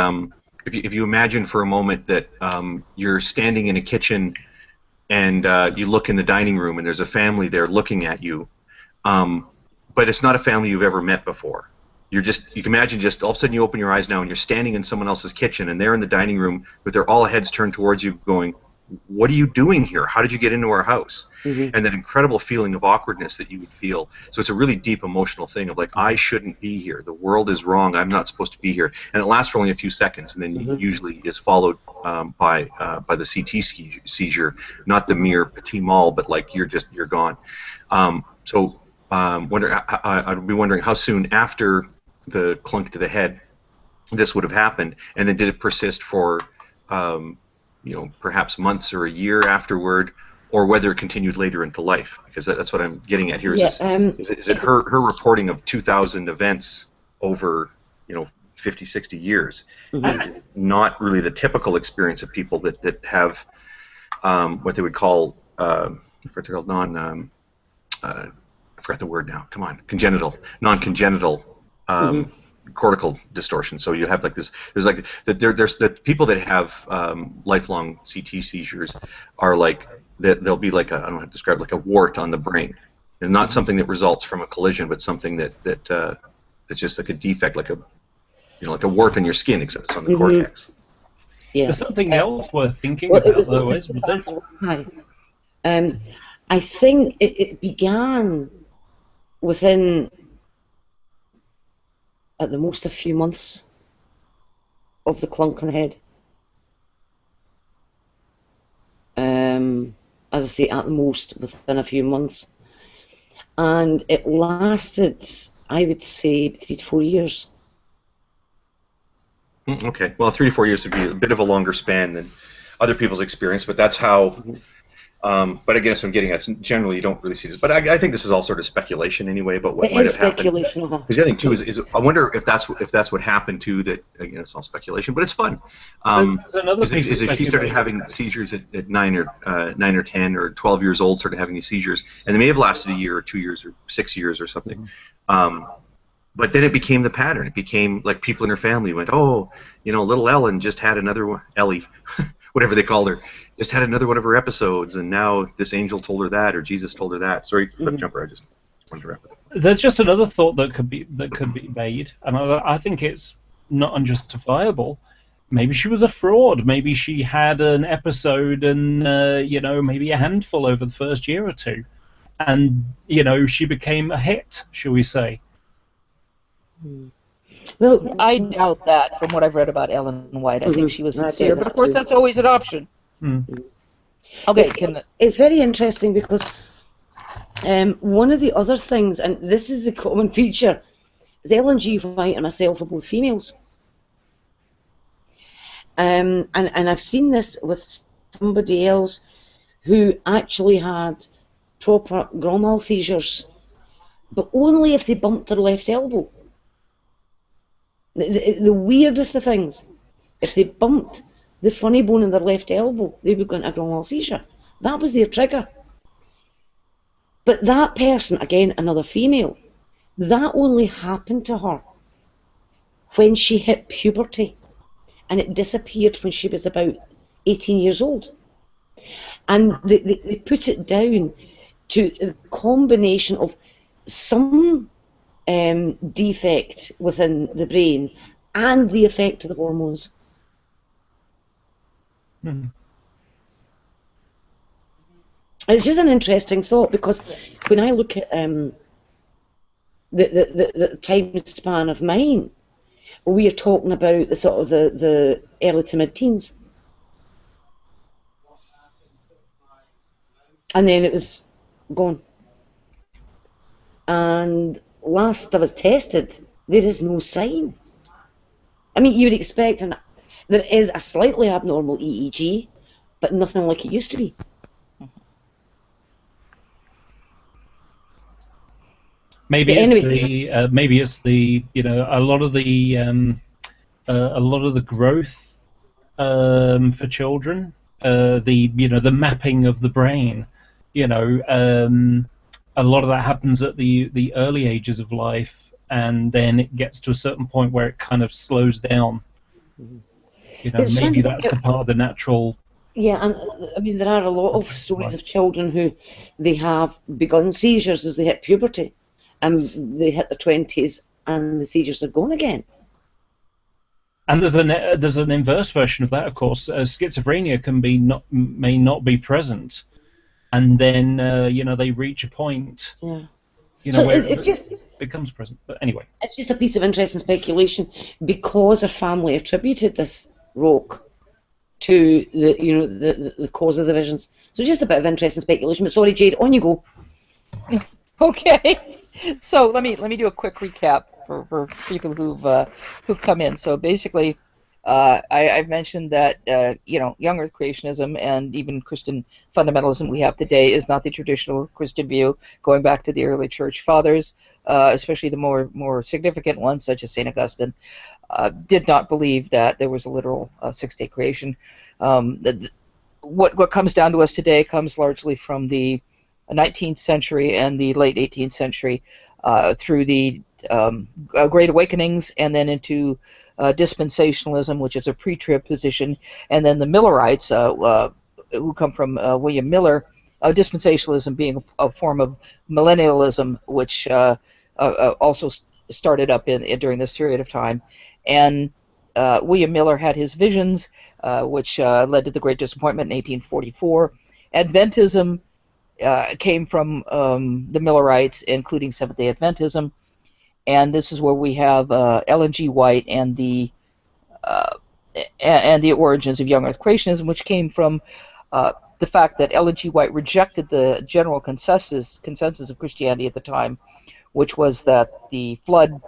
if you imagine for a moment that you're standing in a kitchen and you look in the dining room and there's a family there looking at you, but it's not a family you've ever met before. You can imagine just all of a sudden you open your eyes now and you're standing in someone else's kitchen and they're in the dining room with their all heads turned towards you going, what are you doing here? How did you get into our house? Mm-hmm. And that incredible feeling of awkwardness that you would feel. So it's a really deep emotional thing of like, I shouldn't be here. The world is wrong. I'm not supposed to be here. And it lasts for only a few seconds, and then usually is followed by the CT seizure, not the mere petit mal, but like you're gone. I'd be wondering how soon after the clunk to the head this would have happened, and then did it persist for perhaps months or a year afterward, or whether it continued later into life, because that's what I'm getting at here. Is it her reporting of 2,000 events over 50, 60 years, not really the typical experience of people that have what they would call I forgot the word now. Come on, non-congenital cortical distortion. So you have like this. There's the people that have lifelong CT seizures are like they'll be like I don't know how to describe it, like a wart on the brain, and not something that results from a collision, but something that's just like a defect, like a wart on your skin, except it's on the cortex. Yeah. There's something else worth thinking about, though, isn't there? I think it began within, at the most, a few months of the clunk on the head. As I say, at the most, within a few months. And it lasted, I would say, 3 to 4 years. Okay, well, 3 to 4 years would be a bit of a longer span than other people's experience, but that's how. But I guess I'm getting at generally you don't really see this. But I think this is all sort of speculation anyway about what It might is have happened. speculation. Because the other thing too is I wonder if that's what happened too. That again, it's all speculation, but it's fun. There's another Is piece of it she started speculation. having seizures at 9 or 10 or 12 years old, started having these seizures, and they may have lasted a year or 2 years or 6 years or something. But then it became the pattern. It became like people in her family went, oh, little Ellen just had another one, Ellie, whatever they called her, just had another one of her episodes, and now this angel told her that, or Jesus told her that. Sorry, clip jumper. I just wanted to wrap it up. There's just another thought that could be made, and I think it's not unjustifiable. Maybe she was a fraud. Maybe she had an episode and maybe a handful over the first year or two, and she became a hit, shall we say? Well, I doubt that from what I've read about Ellen White. I think she was I sincere, doubt but of that course too. that's always an option. Okay, It's very interesting because one of the other things, and this is the common feature, is Ellen G. White and myself are both females. And I've seen this with somebody else who actually had proper grand mal seizures, but only if they bumped their left elbow. The weirdest of things, if they bumped the funny bone in their left elbow, they would go into a grand mal seizure. That was their trigger. But that person, again, another female, that only happened to her when she hit puberty, and it disappeared when she was about 18 years old. And they put it down to a combination of some defect within the brain and the effect of the hormones. It's just an interesting thought, because when I look at the time span of mine, we are talking about the sort of the early to mid-teens, and then it was gone. And last I was tested, there is no sign. I mean, you would expect, and there is a slightly abnormal EEG, but nothing like it used to be. Maybe But it's anyway, the a lot of the growth for children, the mapping of the brain, a lot of that happens at the early ages of life, and then it gets to a certain point where it kind of slows down. Maybe that's a part of the natural. Yeah, and I mean, there are a lot of stories of children who they have begun seizures as they hit puberty, and they hit their 20s, and the seizures are gone again. And there's an inverse version of that, of course. Schizophrenia may not be present, and then they reach a point, Yeah. where it just becomes present. But anyway, it's just a piece of interesting speculation, because a family attributed this rock to the cause of the visions. So just a bit of interesting speculation. But sorry, Jade, on you go. Okay, so let me do a quick recap for people who've come in. So basically, I've mentioned that young Earth creationism and even Christian fundamentalism we have today is not the traditional Christian view, going back to the early church fathers, especially the more significant ones such as Saint Augustine, did not believe that there was a literal six-day creation. What comes down to us today comes largely from the 19th century and the late 18th century, through the Great Awakenings, and then into dispensationalism, which is a pre-trib position, and then the Millerites, who come from William Miller, dispensationalism being a form of millennialism, which also started up during this period of time. And William Miller had his visions, which led to the Great Disappointment in 1844. Adventism came from the Millerites, including Seventh-day Adventism, and this is where we have Ellen G. White and the origins of young Earth creationism, which came from the fact that Ellen G. White rejected the general consensus of Christianity at the time, which was that the flood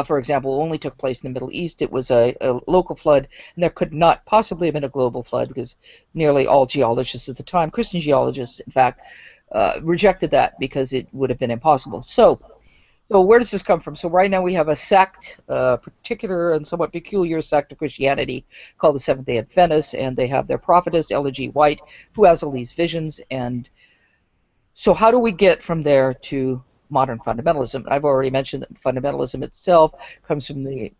for example, only took place in the Middle East. It was a local flood, and there could not possibly have been a global flood because nearly all geologists at the time, Christian geologists, in fact, rejected that because it would have been impossible. So where does this come from? So right now we have a sect, a particular and somewhat peculiar sect of Christianity called the Seventh-day Adventists, and they have their prophetess, Ellen G. White, who has all these visions. And so how do we get from there to modern fundamentalism? I've already mentioned that fundamentalism itself comes from the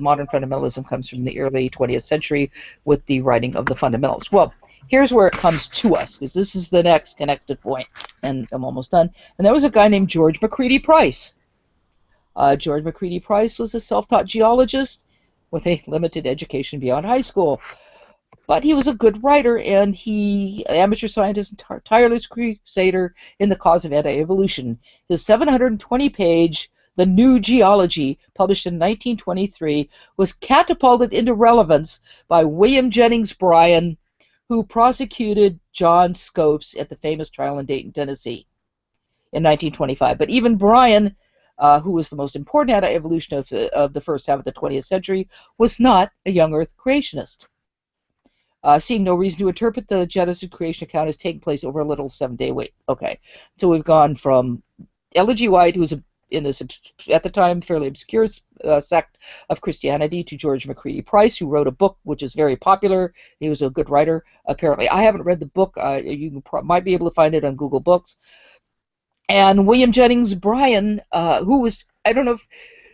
modern fundamentalism comes from the early 20th century with the writing of the fundamentals. Well, here's where it comes to us, because this is the next connected point, and I'm almost done. And there was a guy named George Macready Price. George Macready Price was a self-taught geologist with a limited education beyond high school. But he was a good writer, and he, amateur scientist and tireless crusader in the cause of anti-evolution. His 720-page The New Geology, published in 1923, was catapulted into relevance by William Jennings Bryan, who prosecuted John Scopes at the famous trial in Dayton, Tennessee in 1925. But even Bryan, who was the most important anti-evolutionist of the first half of the 20th century, was not a young Earth creationist. Seeing no reason to interpret the Genesis creation account as taking place over a little 7-day wait. Okay, so we've gone from Ellen G. White, who was in this, at the time, fairly obscure sect of Christianity, to George Macready Price, who wrote a book which is very popular. He was a good writer, apparently. I haven't read the book. You might be able to find it on Google Books. And William Jennings Bryan, who was, I don't know if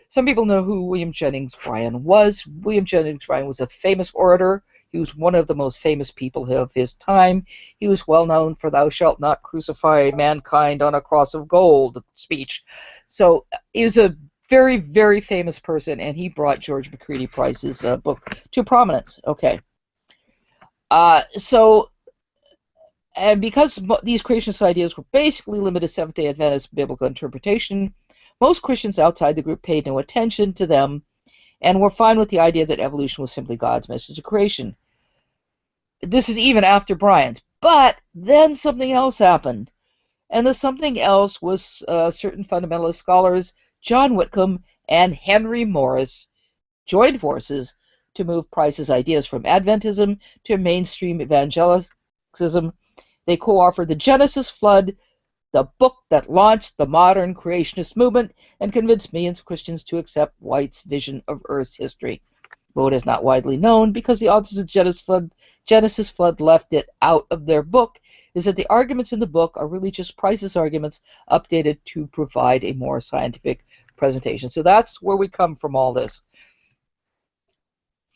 some people know who William Jennings Bryan was. William Jennings Bryan was a famous orator. He was one of the most famous people of his time. He was well known for "Thou shalt not crucify mankind on a cross of gold" speech. So he was a very, very famous person, and he brought George Macready Price's book to prominence. Okay. And because these creationist ideas were basically limited to Seventh-day Adventist biblical interpretation, most Christians outside the group paid no attention to them and were fine with the idea that evolution was simply God's message of creation. This is even after Bryan's. But then something else happened. And the something else was certain fundamentalist scholars, John Whitcomb and Henry Morris, joined forces to move Price's ideas from Adventism to mainstream evangelicism. They co-authored The Genesis Flood, the book that launched the modern creationist movement and convinced millions of Christians to accept White's vision of Earth's history. Though it is not widely known, because the authors of Genesis Flood left it out of their book, is that the arguments in the book are really just Price's arguments updated to provide a more scientific presentation. So that's where we come from all this.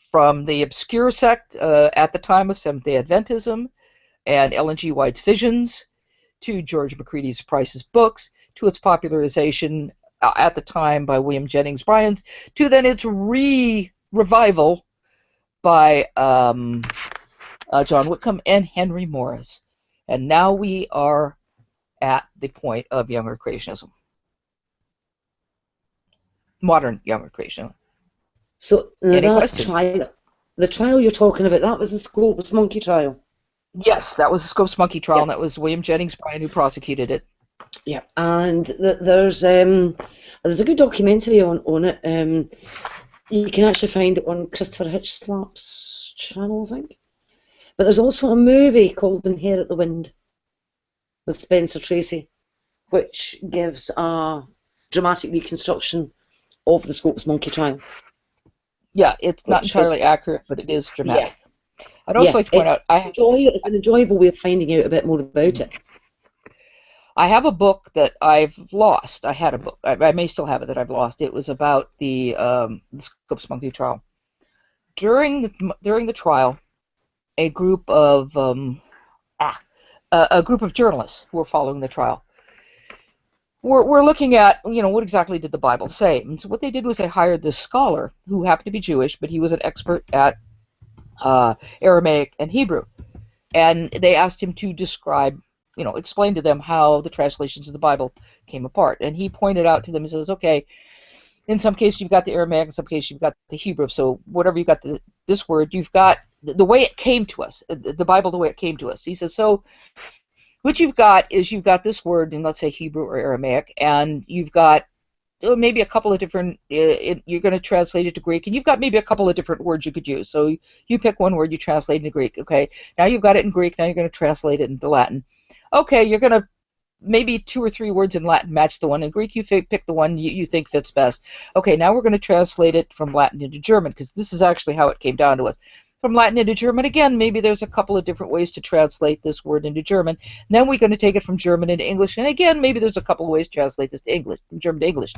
From the obscure sect at the time of Seventh-day Adventism and Ellen G. White's visions, to George Macready Price's books, to its popularization at the time by William Jennings Bryan, to then its revival by John Whitcomb and Henry Morris. And now we are at the point of younger creationism. Modern younger creationism. So Any that questions? the trial you're talking about, that was the Scopes monkey trial. Yes, that was the Scopes monkey trial, and that was William Jennings Bryan who prosecuted it. Yeah, and there's a good documentary on it. You can actually find it on Christopher Hitchslap's channel, I think. But there's also a movie called Inherit the Wind with Spencer Tracy, which gives a dramatic reconstruction of the Scopes monkey trial. Yeah, it's not entirely accurate, but it is dramatic. Yeah. I'd also like to point out, it's an enjoyable way of finding out a bit more about it. I have a book that I've lost. I had a book. I may still have it that I've lost. It was about the Scopes monkey trial. During the trial, a group of journalists who were following the trial were looking at, what exactly did the Bible say? And so what they did was they hired this scholar who happened to be Jewish, but he was an expert at Aramaic and Hebrew, and they asked him to describe, explain to them how the translations of the Bible came apart. And he pointed out to them and says, okay, in some cases you've got the Aramaic, in some cases you've got the Hebrew. So whatever you got this word, you've got the way it came to us, the Bible, the way it came to us. He says, so what you've got is you've got this word in, let's say, Hebrew or Aramaic, and you've got maybe a couple of different, you're going to translate it to Greek, and you've got maybe a couple of different words you could use. So you pick one word, you translate it into Greek. Okay, now you've got it in Greek, now you're going to translate it into Latin. Okay, you're going to maybe 2 or 3 words in Latin match the one in Greek. You pick the one you think fits best. Okay, now we're going to translate it from Latin into German, because this is actually how it came down to us. From Latin into German, again, maybe there's a couple of different ways to translate this word into German. And then we're going to take it from German into English, and again, maybe there's a couple of ways to translate this to English, from German to English.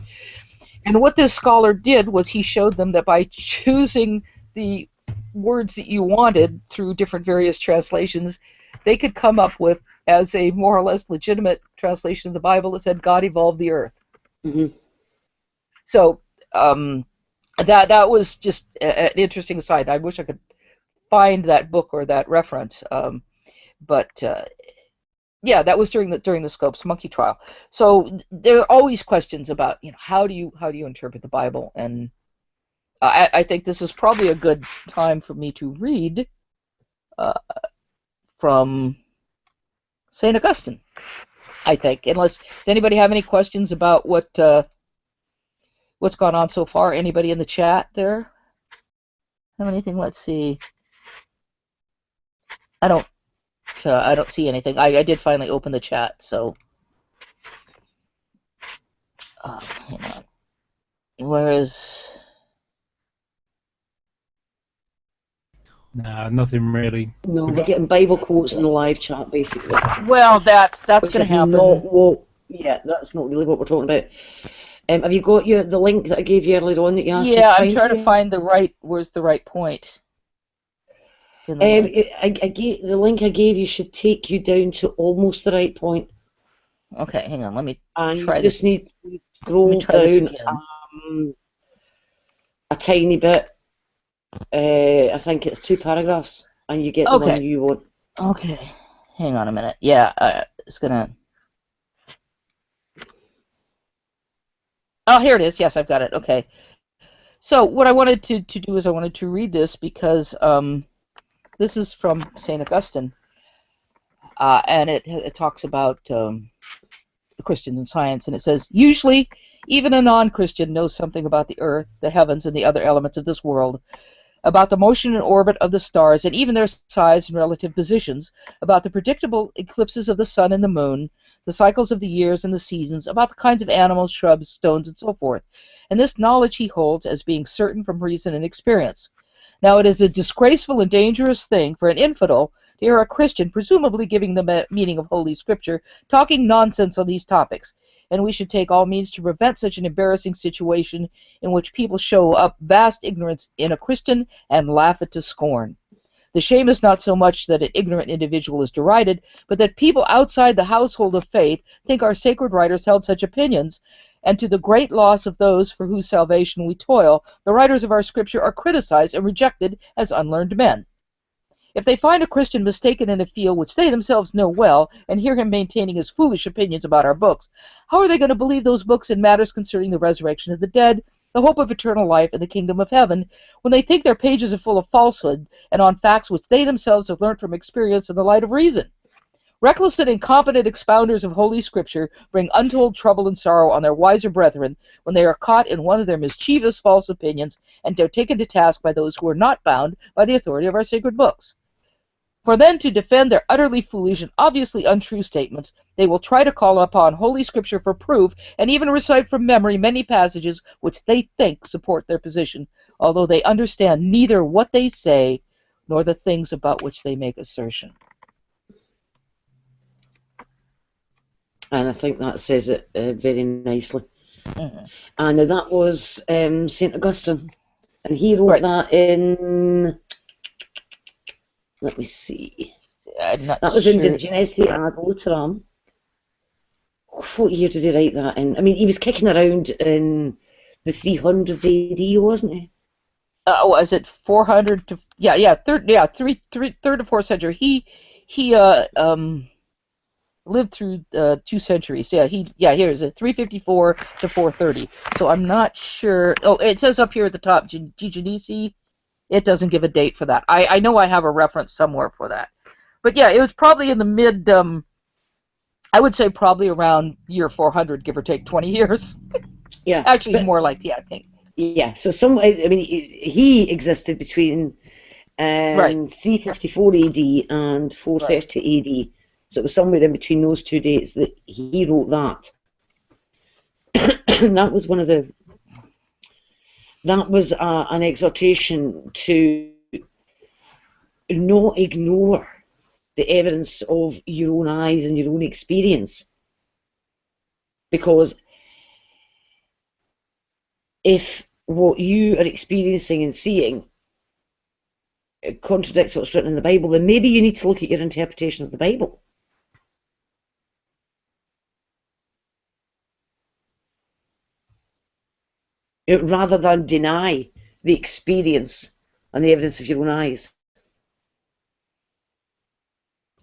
And what this scholar did was he showed them that by choosing the words that you wanted through different various translations, they could come up with, as a more or less legitimate translation of the Bible, that said God evolved the earth. Mm-hmm. So that was just an interesting aside. I wish I could find that book or that reference, but yeah, that was during the Scopes monkey trial. So there are always questions about, how do you interpret the Bible, and I think this is probably a good time for me to read from St. Augustine, I think. Unless, does anybody have any questions about what's gone on so far? Anybody in the chat there have anything? Let's see. I don't see anything. I did finally open the chat, so hang on. Where is? No, nothing really. No, we're getting Bible quotes in the live chat, basically. Well, that's going to happen. That's not really what we're talking about. Have you got the link that I gave you earlier on that you asked me to Yeah, find? I'm trying to find where's the right point. The link I gave you should take you down to almost the right point. Okay, hang on. Let me and try you this. just need to scroll down a tiny bit. I think it's 2 paragraphs, and you get the one you want. Okay, hang on a minute. Yeah, it's gonna. Oh, here it is. Yes, I've got it. Okay. So what I wanted to do is I wanted to read this because this is from St. Augustine, and it talks about Christians and science, and it says, usually, even a non-Christian knows something about the earth, the heavens, and the other elements of this world, about the motion and orbit of the stars, and even their size and relative positions, about the predictable eclipses of the sun and the moon, the cycles of the years and the seasons, about the kinds of animals, shrubs, stones, and so forth. And this knowledge he holds as being certain from reason and experience. Now, it is a disgraceful and dangerous thing for an infidel to hear a Christian, presumably giving the meaning of Holy Scripture, talking nonsense on these topics, and we should take all means to prevent such an embarrassing situation in which people show up vast ignorance in a Christian and laugh it to scorn. The shame is not so much that an ignorant individual is derided, but that people outside the household of faith think our sacred writers held such opinions, and to the great loss of those for whose salvation we toil, the writers of our Scripture are criticized and rejected as unlearned men. If they find a Christian mistaken in a field which they themselves know well, and hear him maintaining his foolish opinions about our books, how are they going to believe those books in matters concerning the resurrection of the dead, the hope of eternal life, and the kingdom of heaven, when they think their pages are full of falsehood and on facts which they themselves have learned from experience in the light of reason? Reckless and incompetent expounders of Holy Scripture bring untold trouble and sorrow on their wiser brethren when they are caught in one of their mischievous false opinions and are taken to task by those who are not bound by the authority of our sacred books. For then, to defend their utterly foolish and obviously untrue statements, they will try to call upon Holy Scripture for proof and even recite from memory many passages which they think support their position, although they understand neither what they say nor the things about which they make assertion. And I think that says it very nicely. Mm-hmm. And that was St. Augustine. And he wrote that in... Let me see. That was in De Genesi ad Litteram. What year did he write that in? I mean, he was kicking around in the 300s AD, wasn't he? Was it 400 to third to fourth century? He lived through 2 centuries. Here is it 354 to 430. So I'm not sure. Oh, it says up here at the top, De Genesi. It doesn't give a date for that. I know I have a reference somewhere for that. But yeah, it was probably in the I would say probably around year 400, give or take 20 years. Yeah, Actually, but more like, yeah, I think. yeah. So I mean, he existed between Right, 354 AD and right. 430 AD. So it was somewhere in between those two dates that he wrote that. And that was an exhortation to not ignore the evidence of your own eyes and your own experience, because if what you are experiencing and seeing contradicts what's written in the Bible, then maybe you need to look at your interpretation of the Bible rather than deny the experience and the evidence of your own eyes.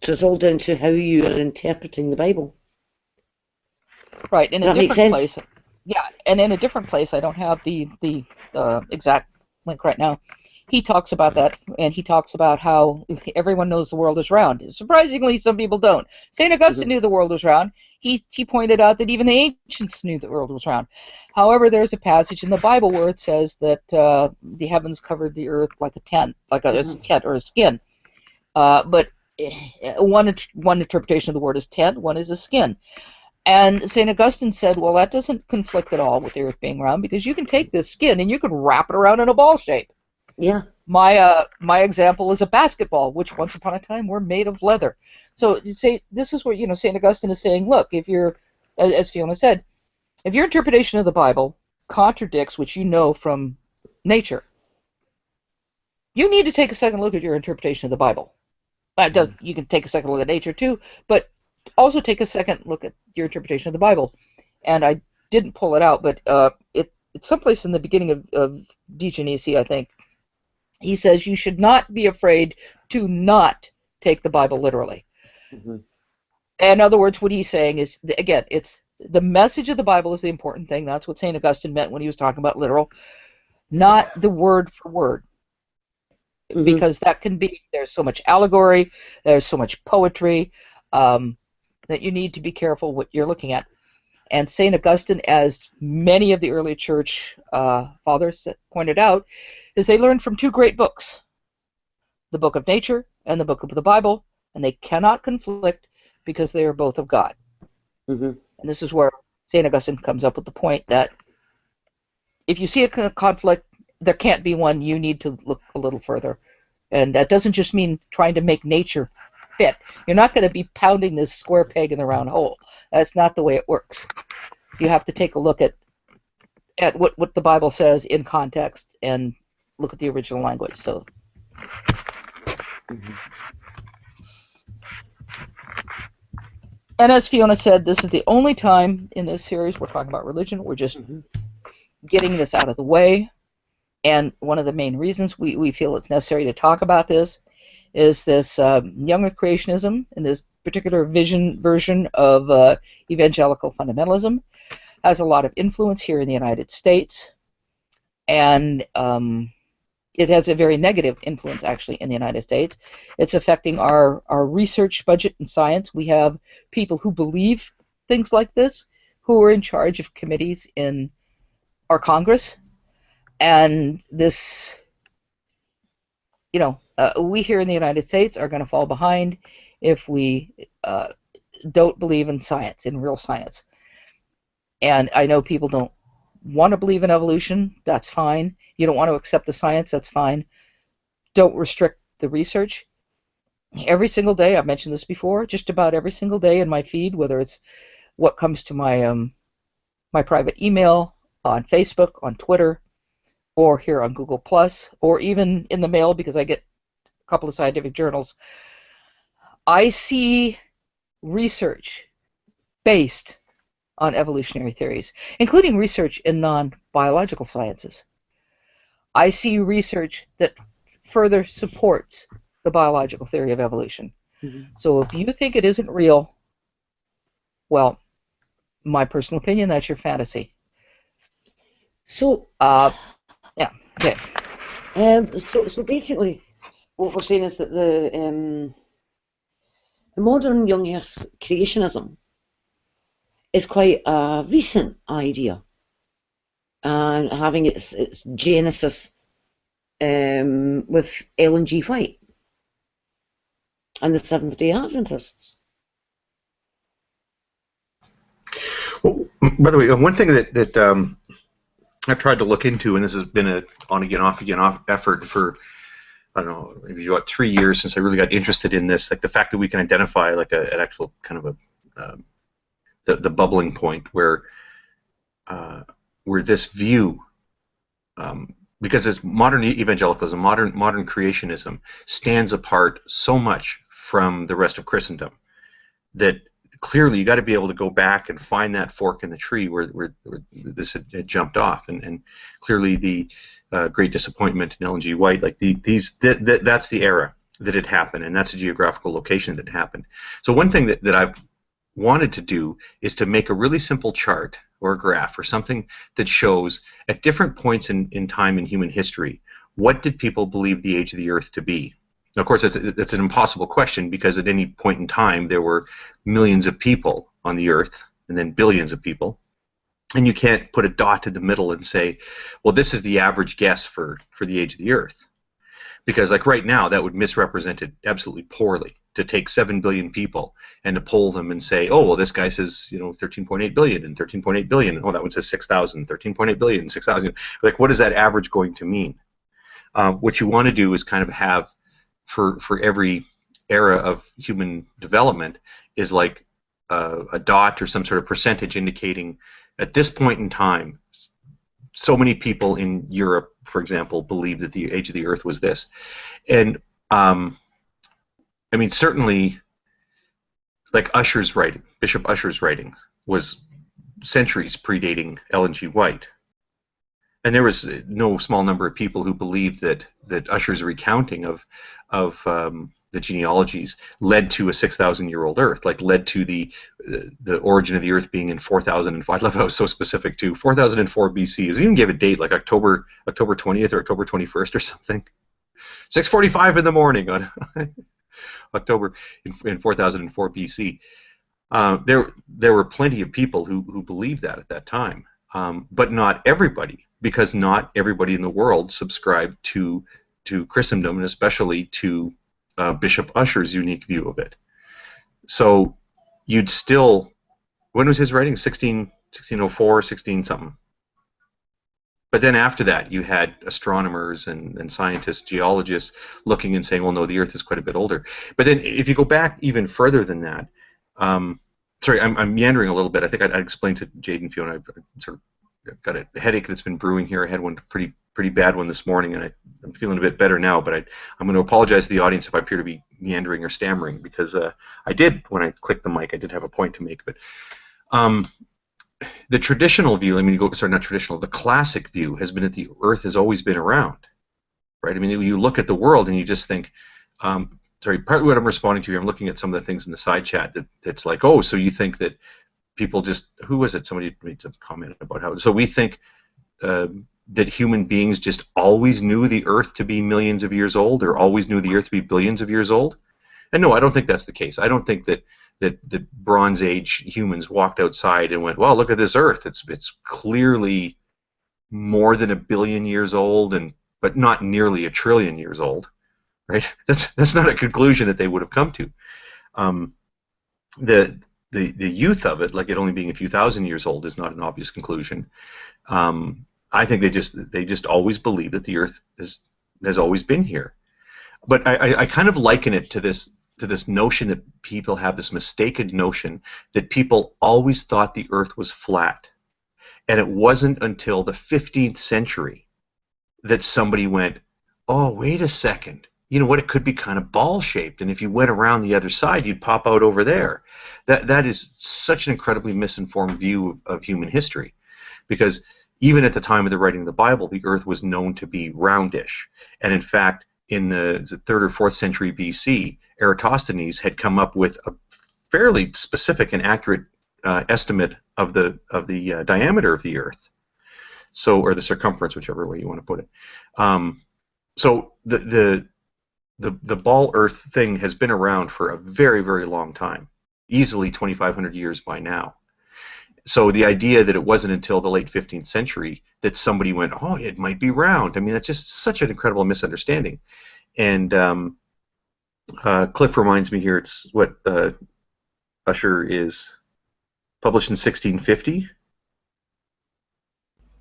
So it's all down to how you are interpreting the Bible. Right, in Does a that make different sense? place. Yeah, and in a different place, I don't have the exact link right now. He talks about that, and he talks about how everyone knows the world is round. Surprisingly, some people don't. St. Augustine Mm-hmm. knew the world was round. He pointed out that even the ancients knew the world was round. However, there's a passage in the Bible where it says that the heavens covered the earth like a tent, like a Mm-hmm. tent or a skin. But one interpretation of the word is tent, one is a skin. And St. Augustine said, well, that doesn't conflict at all with the earth being round, because you can take this skin and you can wrap it around in a ball shape. Yeah. My example is a basketball, which once upon a time were made of leather. So you say this is where St. Augustine is saying, look, if you're, as Fiona said, if your interpretation of the Bible contradicts what you know from nature, you need to take a second look at your interpretation of the Bible. You can take a second look at nature too, but also take a second look at your interpretation of the Bible. And I didn't pull it out, but it's someplace in the beginning of De Genesi, I think. He says you should not be afraid to not take the Bible literally. Mm-hmm. In other words, what he's saying is, again, it's the message of the Bible is the important thing. That's what St. Augustine meant when he was talking about literal, not the word for word. Mm-hmm. Because that can be, there's so much allegory, there's so much poetry, that you need to be careful what you're looking at. And St. Augustine, as many of the early church fathers pointed out, is they learned from two great books, the book of nature and the book of the Bible, and they cannot conflict because they are both of God. Mm-hmm. And this is where St. Augustine comes up with the point that if you see a conflict, there can't be one, you need to look a little further. And that doesn't just mean trying to make nature fit. You're not going to be pounding this square peg in the round hole. That's not the way it works. You have to take a look at what the Bible says in context and look at the original language. So, and as Fiona said, this is the only time in this series we're talking about religion. We're just getting this out of the way. And one of the main reasons we feel it's necessary to talk about this is this young earth creationism and this particular version of evangelical fundamentalism has a lot of influence here in the United States, and it has a very negative influence actually in the United States. It's affecting our research budget in science. We have people who believe things like this who are in charge of committees in our Congress, and this, we here in the United States are going to fall behind if we don't believe in science, in real science. And I know people don't want to believe in evolution. That's fine. You don't want to accept the science. That's fine. Don't restrict the research. Every single day, I've mentioned this before, just about every single day in my feed, whether it's what comes to my my private email, on Facebook, on Twitter, or here on Google Plus, or even in the mail because I get a couple of scientific journals, I see research based on evolutionary theories, including research in non-biological sciences. I see research that further supports the biological theory of evolution. Mm-hmm. So if you think it isn't real, well, my personal opinion, that's your fantasy. So, Yeah, okay. so basically, what we're saying is that the modern young earth creationism is quite a recent idea. and having its genesis with Ellen G. White and the Seventh-day Adventists. Well, by the way, one thing that I've tried to look into, and this has been a on-again, off-again effort for, I don't know, maybe about 3 years since I really got interested in this, like the fact that we can identify like an actual kind of a the bubbling point where this view, because it's modern evangelicalism, modern creationism, stands apart so much from the rest of Christendom that clearly you got to be able to go back and find that fork in the tree where this had jumped off, and clearly the great disappointment in Ellen G. White, like that's the era that it happened, and that's the geographical location that it happened. So one thing that I've wanted to do is to make a really simple chart or a graph or something that shows at different points in time in human history, what did people believe the age of the earth to be? Now, of course, it's an impossible question, because at any point in time there were millions of people on the earth and then billions of people, and you can't put a dot in the middle and say, well, this is the average guess for the age of the earth, because like right now that would misrepresent it absolutely poorly, to take 7 billion people and to poll them and say, oh, well, this guy says 13.8 billion and 13.8 billion, oh, that one says 6,000, 13.8 billion, 6,000. Like, what is that average going to mean? What you want to do is kind of have, for every era of human development, is like a dot or some sort of percentage indicating at this point in time so many people in Europe, for example, believed that the age of the earth was this. And I mean, certainly, like Usher's writing, Bishop Usher's writing, was centuries predating Ellen G. White. And there was no small number of people who believed that Usher's recounting of the genealogies led to a 6,000-year-old Earth, like led to the origin of the Earth being in 4004. I love how it was so specific too. 4004 BC. It was even gave a date, like October 20th or October 21st or something. 6:45 in the morning on October in 4004 BC. There were plenty of people who believed that at that time, but not everybody, because not everybody in the world subscribed to Christendom, and especially to Bishop Usher's unique view of it. So you'd still, when was his writing? 1604, 16 something. But then after that, you had astronomers and scientists, geologists looking and saying, well, no, the Earth is quite a bit older. But then if you go back even further than that, sorry, I'm meandering a little bit. I think I explained to Jade and Fiona, I've sort of got a headache that's been brewing here. I had one pretty bad one this morning, and I'm feeling a bit better now, but I'm going to apologize to the audience if I appear to be meandering or stammering, because I did, when I clicked the mic, I did have a point to make. But the traditional view, not traditional, the classic view has been that the Earth has always been around, right? I mean, you look at the world and you just think, sorry, partly what I'm responding to here, I'm looking at some of the things in the side chat that's like, oh, so you think that people just, who was it? Somebody made some comment about how, so we think that human beings just always knew the Earth to be millions of years old, or always knew the Earth to be billions of years old? And no, I don't think that's the case. I don't think that Bronze Age humans walked outside and went, well, look at this Earth. It's clearly more than 1 billion years old, but not nearly 1 trillion years old, right? That's not a conclusion that they would have come to. The youth of it, like it only being a few thousand years old, is not an obvious conclusion. I think they just always believe that the Earth has always been here. But I kind of liken it to this notion that people have this mistaken notion that people always thought the Earth was flat. And it wasn't until the 15th century that somebody went, oh, wait a second. You know what? It could be kind of ball-shaped, and if you went around the other side, you'd pop out over there. That is such an incredibly misinformed view of human history, because even at the time of the writing of the Bible, the Earth was known to be roundish. And in fact, in the 3rd or 4th century BC, Eratosthenes had come up with a fairly specific and accurate estimate of the diameter of the Earth, or the circumference, whichever way you want to put it. So the ball Earth thing has been around for a very, very long time, easily 2,500 years by now. So the idea that it wasn't until the late 15th century that somebody went, oh, it might be round. I mean, that's just such an incredible misunderstanding. And Cliff reminds me here, it's what Usher is published in 1650.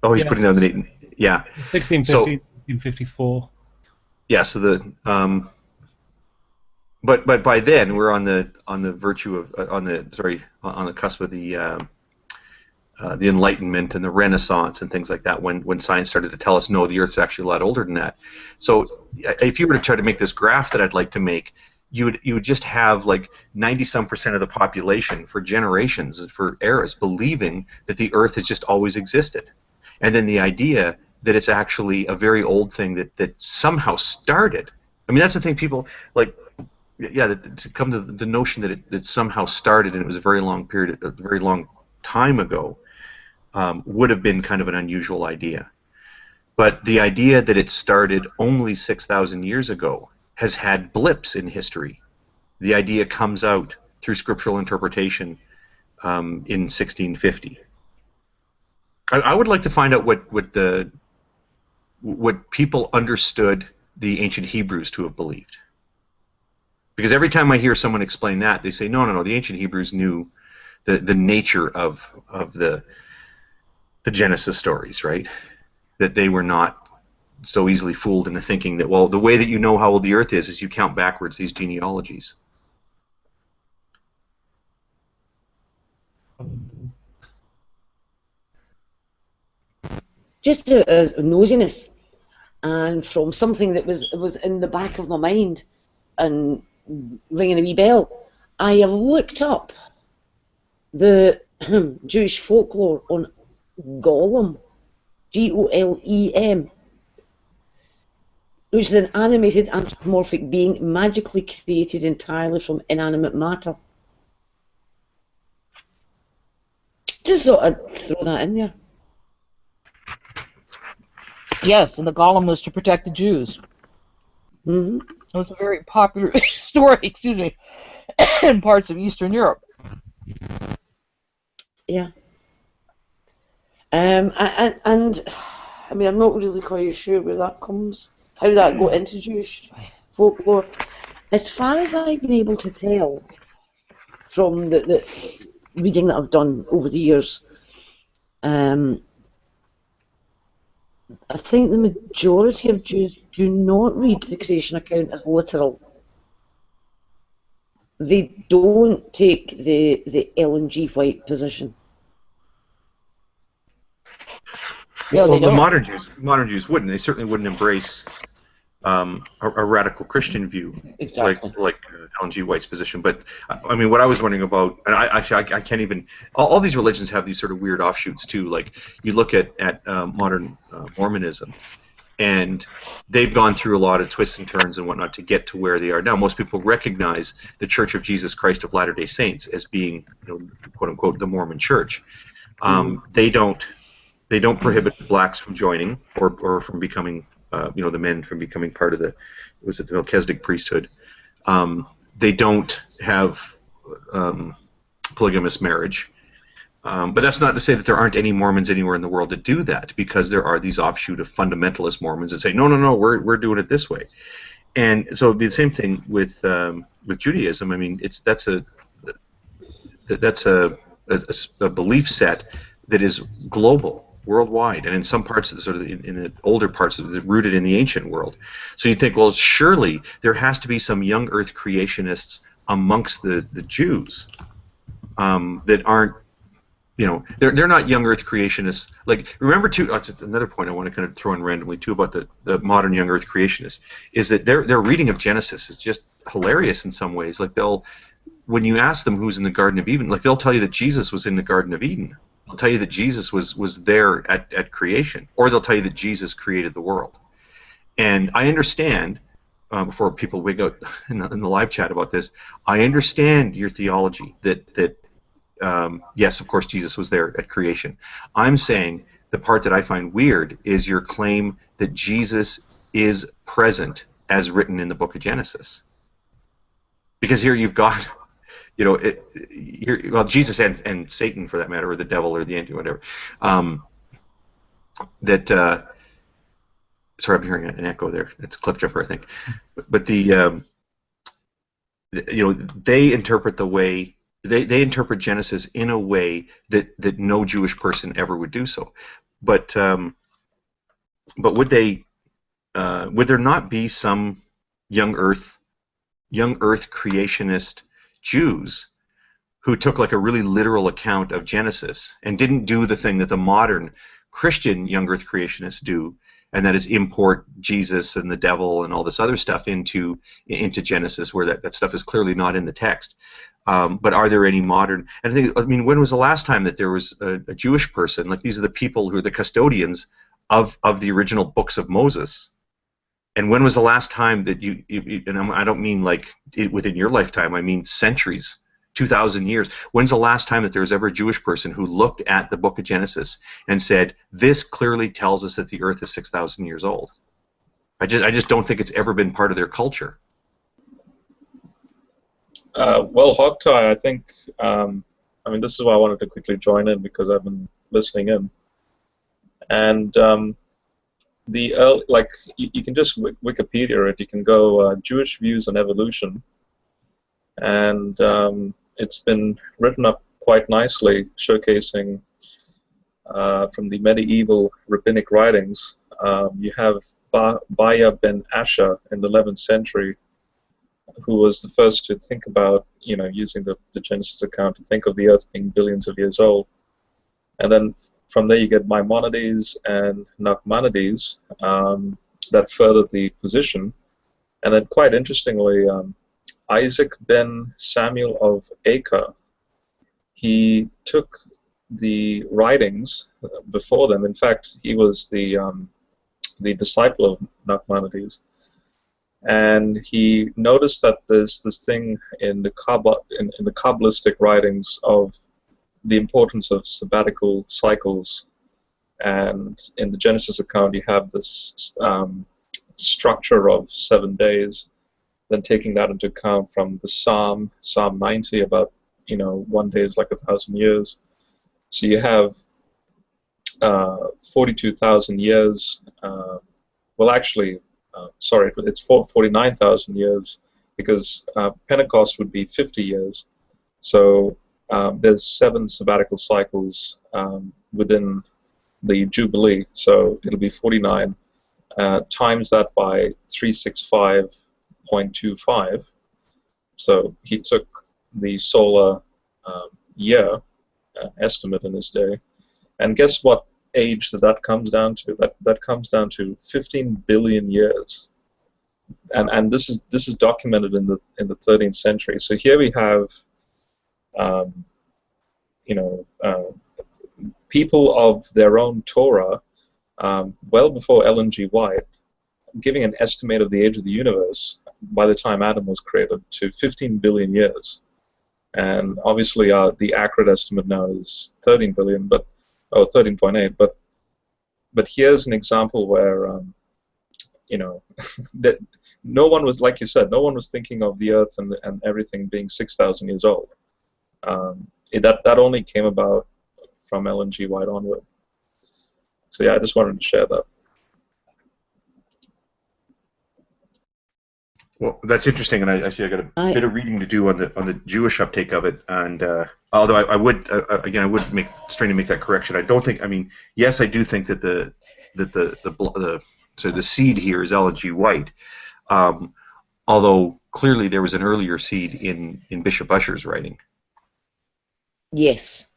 Oh, he's putting down the date. Yeah. 1650, So, 1654. yeah. So the but by then we're on the virtue of on the cusp of the Enlightenment and the Renaissance and things like that, when science started to tell us, no, the Earth's actually a lot older than that. So if you were to try to make this graph that I'd like to make, you would just have like 90-some% of the population for generations, for eras, believing that the Earth has just always existed. And then the idea that it's actually a very old thing that somehow started. I mean, that's the thing people, like, yeah, to come to the notion that it somehow started and it was a very long period, a very long time ago, would have been kind of an unusual idea. But the idea that it started only 6,000 years ago has had blips in history. The idea comes out through scriptural interpretation in 1650. I would like to find out what people understood the ancient Hebrews to have believed. Because every time I hear someone explain that, they say, no, the ancient Hebrews knew the nature of the Genesis stories, right? That they were not so easily fooled into thinking that, well, the way that you know how old the Earth is you count backwards these genealogies. Just a nosiness, and from something that was in the back of my mind and ringing a wee bell, I have looked up the Jewish folklore on Golem, Golem, which is an animated anthropomorphic being magically created entirely from inanimate matter. Just thought I'd throw that in there. Yes, and the golem was to protect the Jews. Mm-hmm. It was a very popular story, excuse me, in parts of Eastern Europe. Yeah. And I mean, I'm not really quite sure where that comes, how that got into Jewish folklore. As far as I've been able to tell from the reading that I've done over the years, I think the majority of Jews do not read the creation account as literal. They don't take the Ellen G. White position. No, Well, they the don't. modern Jews wouldn't. They certainly wouldn't embrace a radical Christian view, Exactly. like Ellen G. White's position. But I mean, what I was wondering about, and I can't even. All these religions have these sort of weird offshoots too. Like you look at modern Mormonism, and they've gone through a lot of twists and turns and whatnot to get to where they are now. Most people recognize the Church of Jesus Christ of Latter-day Saints as being, quote unquote, the Mormon Church. They don't prohibit blacks from joining or from becoming, the men from becoming part of the Melchizedek priesthood. They don't have polygamous marriage. But that's not to say that there aren't any Mormons anywhere in the world that do that, because there are these offshoot of fundamentalist Mormons that say, no, we're doing it this way. And so it'd be the same thing with Judaism. I mean, that's a belief set that is global, worldwide, and in some parts of in the older parts of it, rooted in the ancient world. So you think, well, surely there has to be some young Earth creationists amongst the Jews that aren't, they're not young Earth creationists. Like, remember too, that's another point I want to kind of throw in randomly too about the modern young Earth creationists, is that their reading of Genesis is just hilarious in some ways. Like, when you ask them who's in the Garden of Eden, like, they'll tell you that Jesus was in the Garden of Eden. They'll tell you that Jesus was there at creation, or they'll tell you that Jesus created the world. And I understand, before people wig out in the live chat about this, I understand your theology that yes, of course, Jesus was there at creation. I'm saying the part that I find weird is your claim that Jesus is present as written in the book of Genesis. Because here you've got well, Jesus and Satan, for that matter, or the devil or the anti whatever. That sorry, I'm hearing an echo there. It's Cliff Jumper, I think. But they interpret the way they interpret Genesis in a way that no Jewish person ever would do so. But would there not be some young Earth creationist Jews who took like a really literal account of Genesis and didn't do the thing that the modern Christian young Earth creationists do, and that is import Jesus and the devil and all this other stuff into Genesis, where that stuff is clearly not in the text. But are there any modern? And I mean, when was the last time that there was a Jewish person, like these are the people who are the custodians of the original books of Moses? And when was the last time that you and I don't mean like within your lifetime, I mean centuries, 2,000 years. When's the last time that there was ever a Jewish person who looked at the book of Genesis and said, this clearly tells us that the earth is 6,000 years old? I just don't think it's ever been part of their culture. Well, Hogtie, I think, I mean, this is why I wanted to quickly join in, because I've been listening in. And you can just Wikipedia it. You can go Jewish views on evolution, and it's been written up quite nicely, showcasing from the medieval rabbinic writings. You have Baya ben Asher in the 11th century, who was the first to think about, using the Genesis account to think of the earth being billions of years old. And then from there you get Maimonides and Nachmanides that furthered the position. And then quite interestingly, Isaac ben Samuel of Acre, he took the writings before them. In fact, he was the disciple of Nachmanides. And he noticed that there's this thing in the Kabbalistic writings of the importance of sabbatical cycles, and in the Genesis account you have this structure of 7 days. Then taking that into account from the Psalm 90, about 1 day is like 1,000 years. So you have 42,000 years. Well, actually, sorry, it's 49,000 years, because Pentecost would be 50 years. So there's 7 sabbatical cycles within the Jubilee, so it'll be 49. Times that by 365.25. So he took the solar year estimate in his day, and guess what age that comes down to? That comes down to 15 billion years, and this is documented in the 13th century. So here we have people of their own Torah, well before Ellen G. White, giving an estimate of the age of the universe by the time Adam was created to 15 billion years. And obviously the accurate estimate now is 13 billion, but 13.8. But here's an example where that no one was, like you said, no one was thinking of the Earth and everything being 6,000 years old. That only came about from Ellen G. White onward. So yeah, I just wanted to share that. Well, that's interesting, and I see I got a bit of reading to do on the Jewish uptake of it. And although I would again, I would trying to make that correction. I don't think. I mean, yes, I do think that the seed here is Ellen G. White. Although clearly there was an earlier seed in Bishop Ussher's writing. Yes.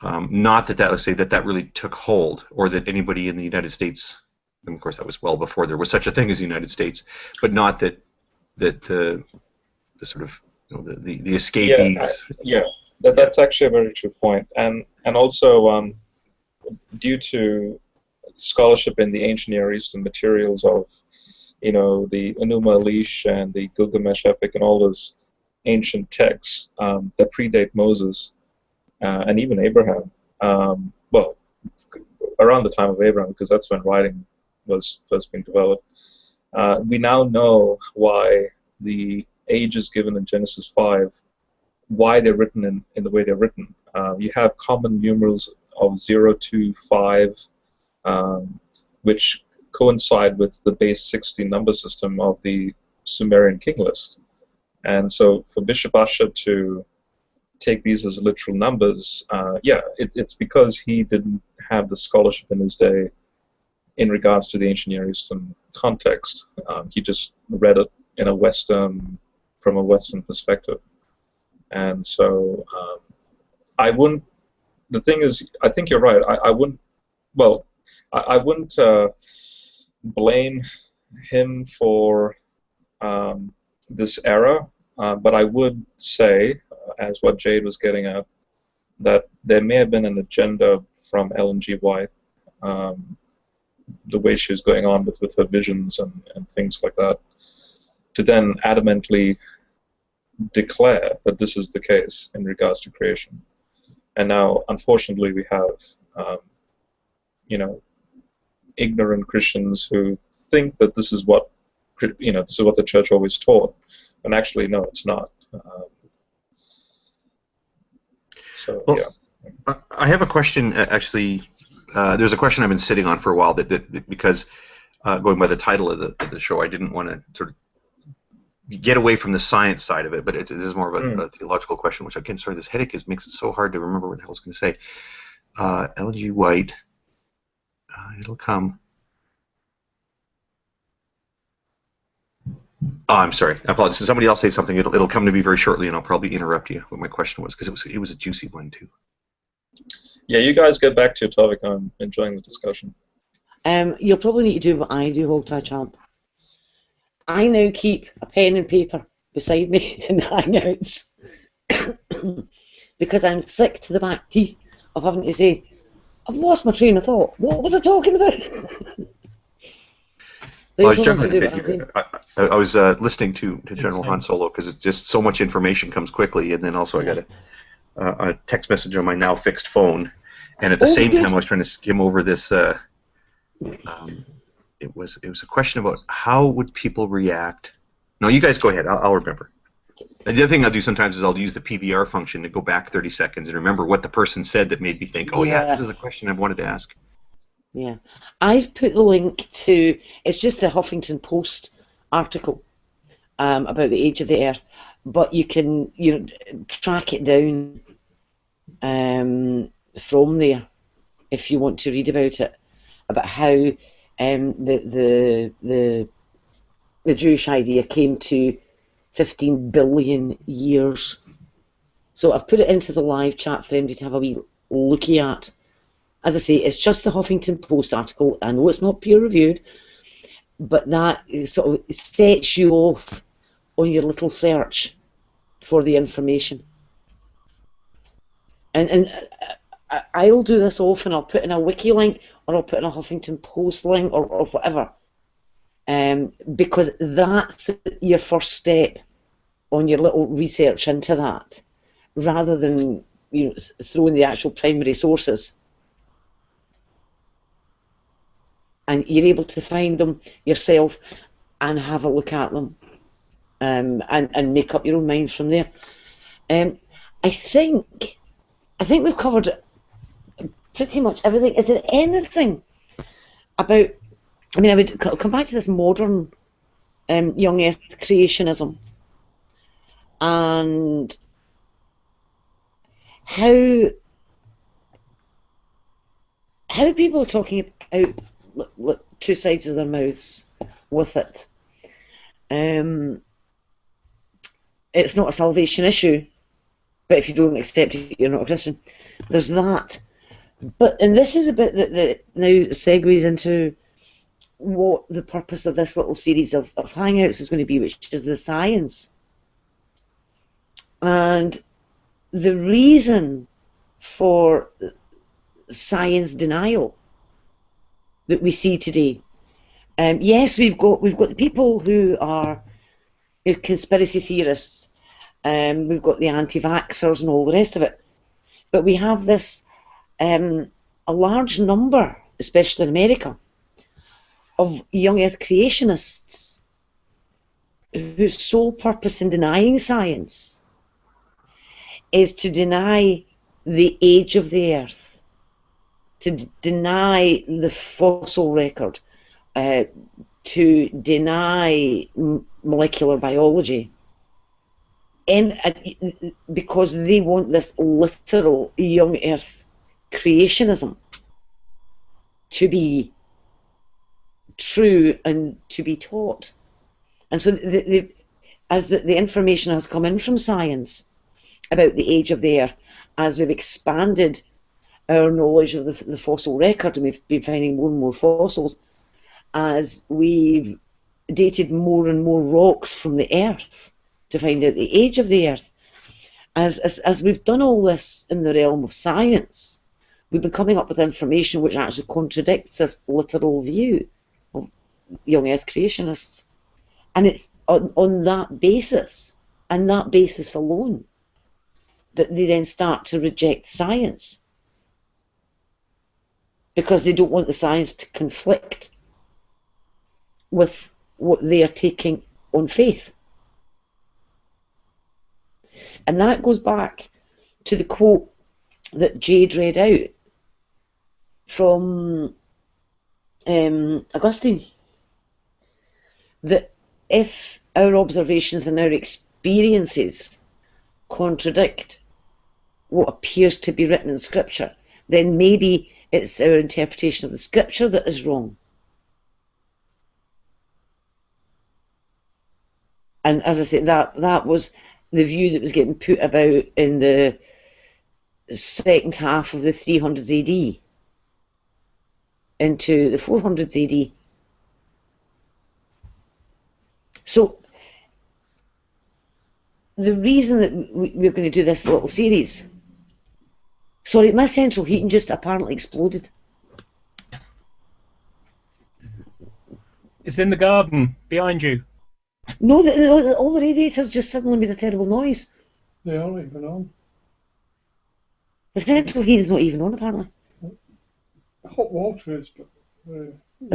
Not that let's say that really took hold, or that anybody in the United States. And of course, that was well before there was such a thing as the United States, but not that the sort of the escapees. That's actually a very true point, and also due to scholarship in the ancient Near Eastern materials of the Enuma Elish and the Gilgamesh epic and all those ancient texts that predate Moses and even Abraham. Well, around the time of Abraham, because that's when writing was first being developed. We now know why the ages given in Genesis 5 why they're written in the way they're written. You have common numerals of 0, 2, 5, which coincide with the base 60 number system of the Sumerian king list. And so for Bishop Ussher to take these as literal numbers, it's because he didn't have the scholarship in his day in regards to the ancient Near Eastern context. He just read it in from a Western perspective. And so I wouldn't, the thing is, I think you're right, I wouldn't blame him for this error, but I would say, as what Jade was getting at, that there may have been an agenda from Ellen G. White, the way she was going on with her visions and things like that, to then adamantly declare that this is the case in regards to creation. And now, unfortunately, we have, ignorant Christians who think that this is what, this is what the church always taught, and actually, no, it's not. I have a question, actually. There's a question I've been sitting on for a while that because going by the title of the show, I didn't want to sort of get away from the science side of it, but it is more of a theological question, which, again, sorry, this headache makes it so hard to remember what the hell I was going to say. Ellen G. White, it'll come. Oh, I'm sorry. I apologize. Somebody else say something. It'll come to me very shortly, and I'll probably interrupt you what my question was, because it was a juicy one too. Yeah, you guys get back to your topic. I'm enjoying the discussion. You'll probably need to do what I do, Hogtie Champ. I now keep a pen and paper beside me in the Hangouts because I'm sick to the back teeth of having to say, I've lost my train of thought. What was I talking about? Well, I was listening to General Han Solo, because it's just so much information comes quickly, and then also I got a text message on my now fixed phone, and at the same time I was trying to skim over this. It was a question about how would people react. No, you guys go ahead. I'll remember. And the other thing I'll do sometimes is I'll use the PVR function to go back 30 seconds and remember what the person said that made me think, oh yeah, this is a question I've wanted to ask. Yeah, I've put the link to, it's just the Huffington Post article about the age of the Earth, but you can track it down from there if you want to read about it, about how the Jewish idea came to 15 billion years. So I've put it into the live chat for everybody to have a wee looky at. As I say, it's just the Huffington Post article. I know it's not peer-reviewed, but that sort of sets you off on your little search for the information. And I'll do this often. I'll put in a wiki link, or I'll put in a Huffington Post link, or whatever, because that's your first step on your little research into that, rather than throwing the actual primary sources. And you're able to find them yourself and have a look at them, and make up your own mind from there. I think we've covered pretty much everything. Is there anything about? I mean, I would come back to this modern young Earth creationism and how people are talking about two sides of their mouths with it. It's not a salvation issue, but if you don't accept it, you're not a Christian. There's that. And this is a bit that now segues into what the purpose of this little series of Hangouts is going to be, which is the science. And the reason for science denial that we see today. Yes, we've got the people who are conspiracy theorists, we've got the anti-vaxxers and all the rest of it, but we have this a large number, especially in America, of young Earth creationists whose sole purpose in denying science is to deny the age of the earth, to deny the fossil record, to deny molecular biology, because they want this literal young earth creationism to be true and to be taught. And so as the information has come in from science about the age of the earth, as we've expanded our knowledge of the fossil record, and we've been finding more and more fossils, as we've dated more and more rocks from the earth to find out the age of the earth, as we've done all this in the realm of science, we've been coming up with information which actually contradicts this literal view of young earth creationists. And it's on that basis, and that basis alone, that they then start to reject science, because they don't want the science to conflict with what they are taking on faith. And that goes back to the quote that Jade read out from Augustine, that if our observations and our experiences contradict what appears to be written in Scripture, then maybe it's our interpretation of the Scripture that is wrong. And as I say, that was the view that was getting put about in the second half of the 300s AD into the 400s AD. So the reason that we're going to do this little series... Sorry, my central heating just apparently exploded. It's in the garden, behind you. No, all the radiators just suddenly made a terrible noise. They aren't even on. The central heating's not even on, apparently. Hot water is, but...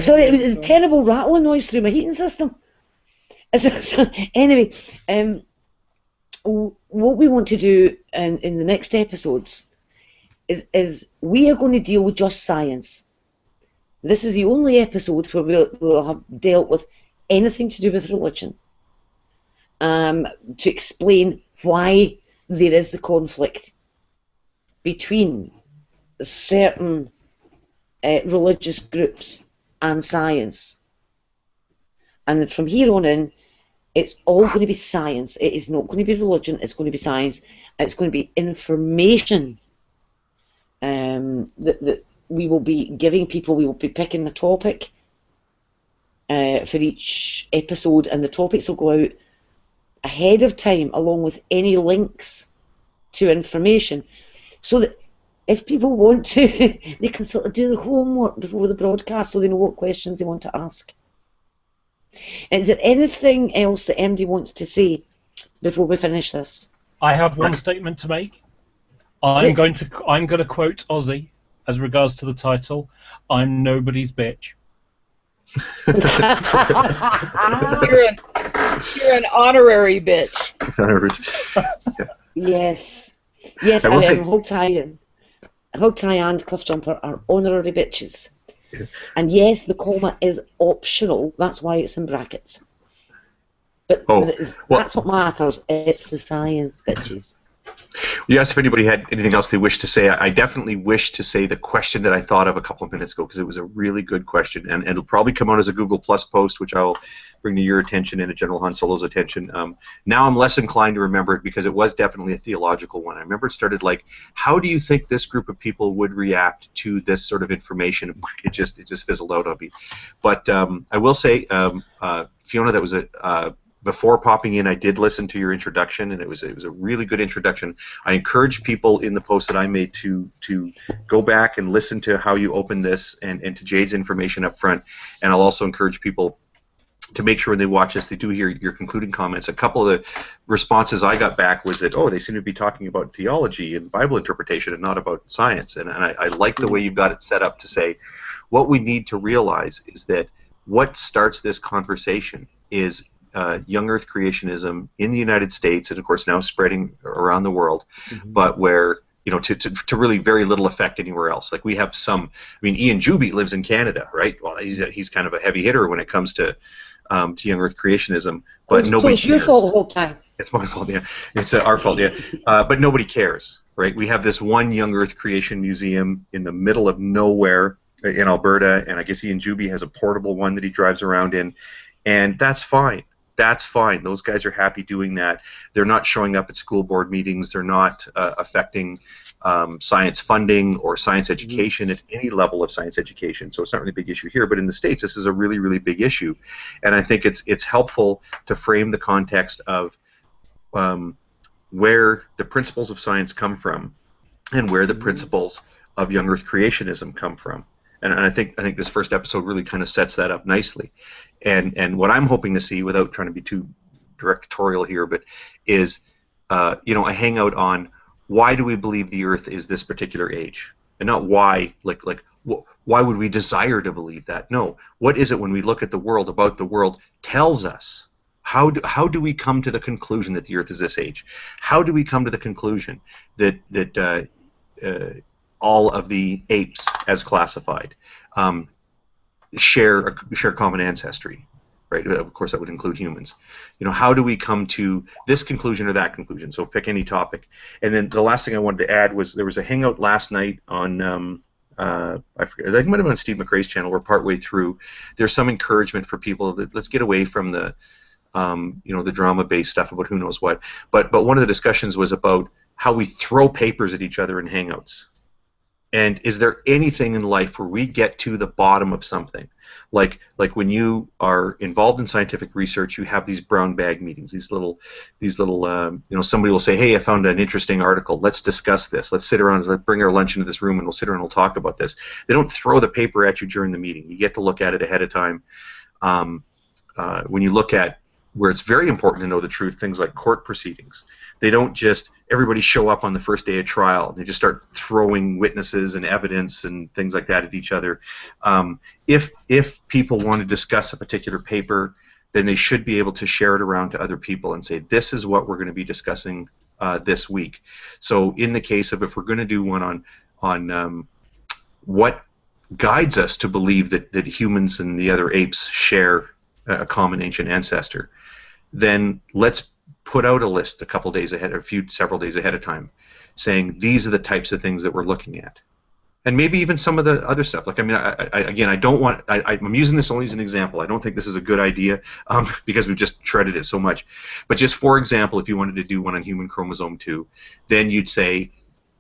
Sorry, it was a terrible rattling noise through my heating system. So, anyway, what we want to do in the next episodes is we are going to deal with just science. This is the only episode where we'll have dealt with anything to do with religion, to explain why there is the conflict between certain religious groups and science. And from here on in, it's all going to be science. It is not going to be religion, it's going to be science. It's going to be information that we will be giving people. We will be picking a topic for each episode, and the topics will go out ahead of time along with any links to information, so that if people want to, they can sort of do their homework before the broadcast so they know what questions they want to ask. Is there anything else that MD wants to say before we finish this? I have one statement to make. I'm going to quote Ozzy as regards to the title. I'm nobody's bitch. You're an honorary bitch. Yes. Yes, Hog Tie and Cliff Jumper are honorary bitches. And yes, the comma is optional. That's why it's in brackets. But that's what matters. It's the science, bitches. You asked if anybody had anything else they wish to say. I definitely wish to say the question that I thought of a couple of minutes ago, because it was a really good question, and it'll probably come out as a Google Plus post, which I'll bring to your attention and to General Han Solo's attention. Now I'm less inclined to remember it, because it was definitely a theological one. I remember it started like, how do you think this group of people would react to this sort of information? It just fizzled out on me. But I will say, Fiona, that was before popping in, I did listen to your introduction, and it was a really good introduction. I encourage people in the post that I made to go back and listen to how you opened this, and to Jade's information up front. And I'll also encourage people to make sure when they watch this, they do hear your concluding comments. A couple of the responses I got back was that, oh, they seem to be talking about theology and Bible interpretation and not about science. And I like the way you've got it set up to say, what we need to realize is that what starts this conversation is young Earth creationism in the United States, and of course now spreading around the world, but where to really very little effect anywhere else. Like we have some. I mean, Ian Juby lives in Canada, right? Well, he's kind of a heavy hitter when it comes to young Earth creationism, but nobody it's your cares. fault the whole time. It's my fault, yeah. It's our fault, yeah. But nobody cares, right? We have this one young Earth creation museum in the middle of nowhere in Alberta, and I guess Ian Juby has a portable one that he drives around in, and that's fine. That's fine. Those guys are happy doing that. They're not showing up at school board meetings. They're not affecting science funding or science education at any level of science education. So it's not really a big issue here. But in the States, this is a really, really big issue. And I think it's helpful to frame the context of where the principles of science come from and where the principles of young Earth creationism come from. And I think this first episode really kind of sets that up nicely. And what I'm hoping to see, without trying to be too directorial here, but is a hangout on why do we believe the Earth is this particular age, and not why why would we desire to believe that? No, what is it when we look at the world, about the world, tells us? How do we come to the conclusion that the Earth is this age? How do we come to the conclusion that all of the apes, as classified, share common ancestry, right? Of course, that would include humans. How do we come to this conclusion or that conclusion? So pick any topic. And then the last thing I wanted to add was there was a hangout last night on I forget. I think it might have been on Steve McRae's channel. We're partway through. There's some encouragement for people that let's get away from the the drama-based stuff about who knows what. But one of the discussions was about how we throw papers at each other in hangouts. And is there anything in life where we get to the bottom of something? Like when you are involved in scientific research, you have these brown bag meetings, these little somebody will say, hey, I found an interesting article. Let's discuss this. Let's sit around, let's bring our lunch into this room and we'll sit around and we'll talk about this. They don't throw the paper at you during the meeting. You get to look at it ahead of time. When you look at where it's very important to know the truth, things like court proceedings, they don't just everybody show up on the first day of trial. They just start throwing witnesses and evidence and things like that at each other. If people want to discuss a particular paper, then they should be able to share it around to other people and say, this is what we're going to be discussing this week. So in the case of if we're going to do one on what guides us to believe that humans and the other apes share a common ancient ancestor, then let's put out a list a couple days ahead, several days ahead of time, saying these are the types of things that we're looking at, and maybe even some of the other stuff. Like I'm using this only as an example. I don't think this is a good idea because we've just shredded it so much. But just for example, if you wanted to do one on human chromosome 2, then you'd say,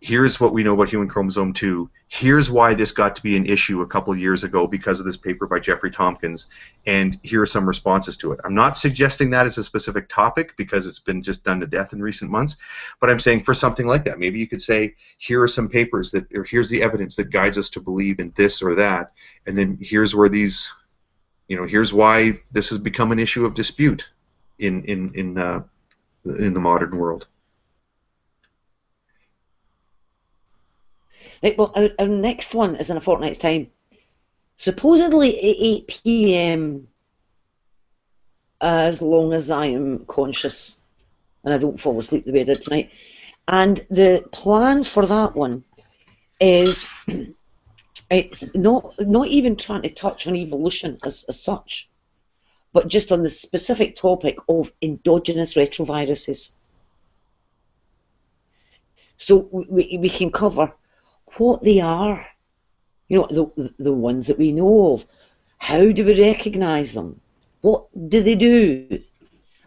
here's what we know about human chromosome 2. Here's why this got to be an issue a couple of years ago because of this paper by Jeffrey Tompkins, and here are some responses to it. I'm not suggesting that as a specific topic because it's been just done to death in recent months, but I'm saying for something like that, maybe you could say, here are some papers or here's the evidence that guides us to believe in this or that, and then here's where these, here's why this has become an issue of dispute in the modern world. Right, well, our next one is in a fortnight's time. Supposedly at 8 p.m. as long as I am conscious and I don't fall asleep the way I did tonight. And the plan for that one is it's not even trying to touch on evolution as such, but just on the specific topic of endogenous retroviruses. So we can cover what they are, the ones that we know of. How do we recognise them? What do they do?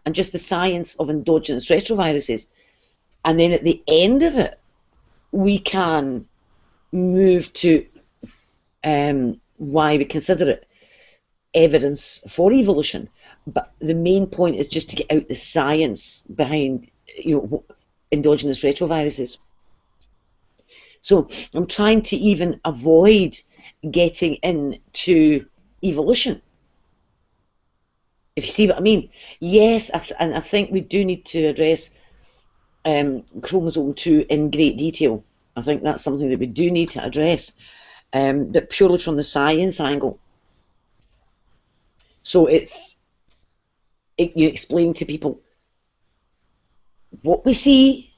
And just the science of endogenous retroviruses. And then at the end of it, we can move to why we consider it evidence for evolution. But the main point is just to get out the science behind endogenous retroviruses. So I'm trying to even avoid getting into evolution, if you see what I mean. Yes, and I think we do need to address chromosome 2 in great detail. I think that's something that we do need to address, but purely from the science angle. So it's you explain to people what we see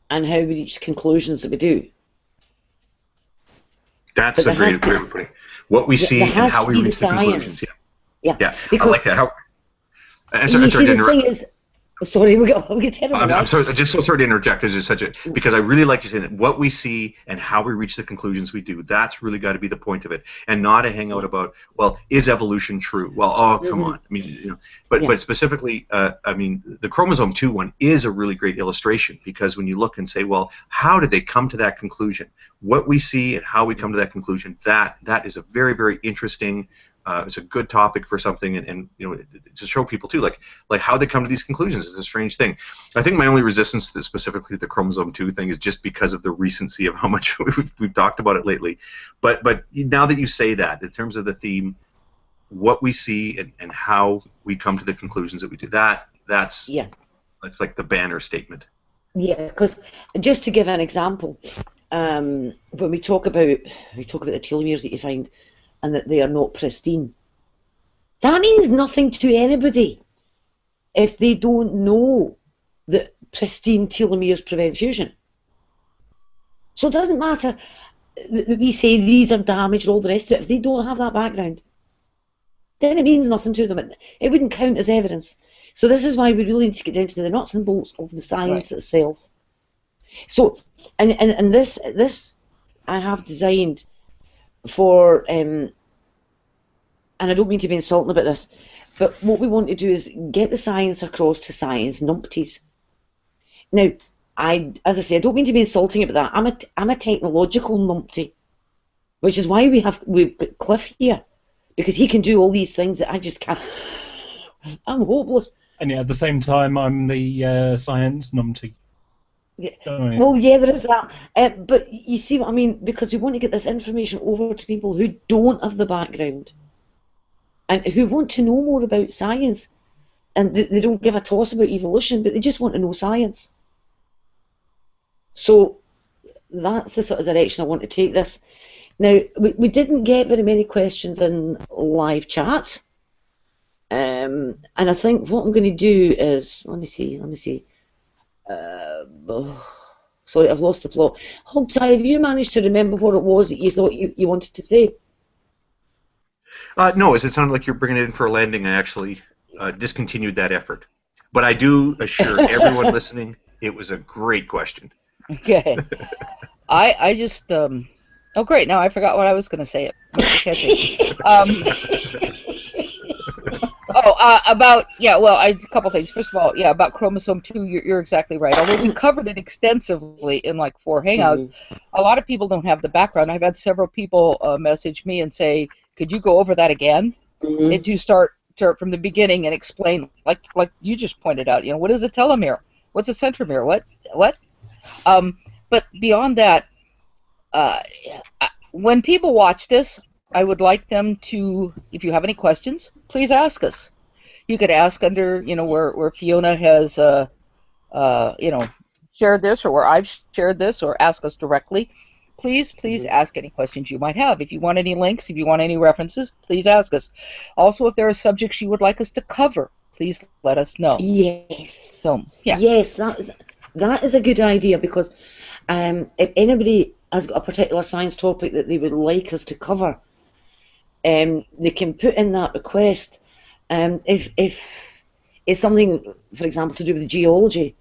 and how we reach conclusions that we do. That's But a great way of putting it. What we see and how we reach the conclusions. Yeah. Yeah. Because I like that. I'm you see, the sorry, thing is, sorry, we get terrible. I'm sorry, just so sorry to interject. It's just because I really like you saying that what we see and how we reach the conclusions we do. That's really got to be the point of it, and not a hangout about, well, is evolution true? Well, oh, come on. I mean, but specifically, I mean, the chromosome 2 one is a really great illustration, because when you look and say, well, how did they come to that conclusion? What we see and how we come to that conclusion, that is a very, very interesting. It's a good topic for something, and to show people too, like how they come to these conclusions is a strange thing. I think my only resistance to specifically the chromosome 2 thing is just because of the recency of how much we've talked about it lately. But now that you say that, in terms of the theme, what we see and how we come to the conclusions that we do, that's like the banner statement. Yeah, because just to give an example, when we talk about the telomeres that you find, and that they are not pristine, that means nothing to anybody if they don't know that pristine telomeres prevent fusion. So it doesn't matter that we say these are damaged, all the rest of it. If they don't have that background, then it means nothing to them. It wouldn't count as evidence. So this is why we really need to get down to the nuts and bolts of the science itself. So, and this I have designed for, and I don't mean to be insulting about this, but what we want to do is get the science across to science numpties. Now, as I say, I don't mean to be insulting about that. I'm a technological numpty, which is why we've got Cliff here, because he can do all these things that I just can't. I'm hopeless. And yeah, at the same time, I'm the science numpty. Yeah. Well, yeah, there is that. But you see what I mean? Because we want to get this information over to people who don't have the background and who want to know more about science. And they don't give a toss about evolution, but they just want to know science. So that's the sort of direction I want to take this. Now, we didn't get very many questions in live chat. And I think what I'm going to do is, let me see. Sorry, I've lost the plot. Hogseye, have you managed to remember what it was that you thought you wanted to say? No, as it sounded like you're bringing it in for a landing, I actually discontinued that effort. But I do assure everyone listening, it was a great question. Okay. I just, oh great, now I forgot what I was going to say. About, a couple things. First of all, about chromosome 2, you're exactly right. Although we covered it extensively in like 4 hangouts, a lot of people don't have the background. I've had several people message me and say, could you go over that again? And to start from the beginning and explain, like you just pointed out, what is a telomere? What's a centromere? What? But beyond that, when people watch this, I would like them to, if you have any questions, please ask us. You could ask under, where Fiona has, shared this, or where I've shared this, or ask us directly. Please ask any questions you might have. If you want any links, if you want any references, please ask us. Also, if there are subjects you would like us to cover, please let us know. Yes. So, yeah. Yes, that is a good idea, because if anybody has got a particular science topic that they would like us to cover, they can put in that request. If it's something, for example, to do with geology,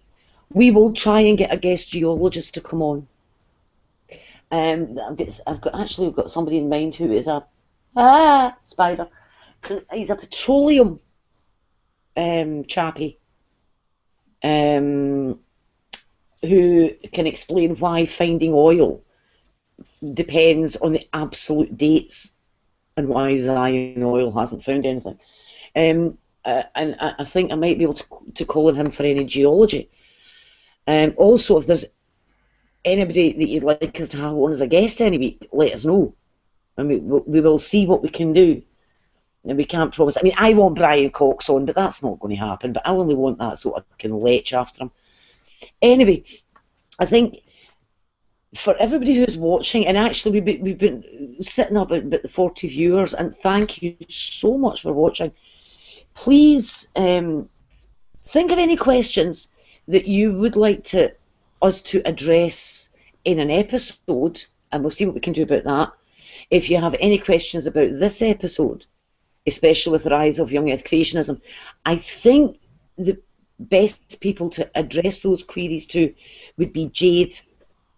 we will try and get a guest geologist to come on. I've got somebody in mind who is a spider. He's a petroleum chappie who can explain why finding oil depends on the absolute dates and why Zion Oil hasn't found anything. And I think I might be able to call on him for any geology. Also, if there's anybody that you'd like us to have on as a guest any week, let us know. And we will see what we can do. And we can't promise. I mean, I want Brian Cox on, but that's not going to happen. But I only want that so I can lech after him. Anyway, I think for everybody who's watching, and actually we've been sitting up at the 40 viewers, and thank you so much for watching. please think of any questions that you would like us to address in an episode, and we'll see what we can do about that. If you have any questions about this episode, especially with the rise of young earth creationism, I think the best people to address those queries to would be Jade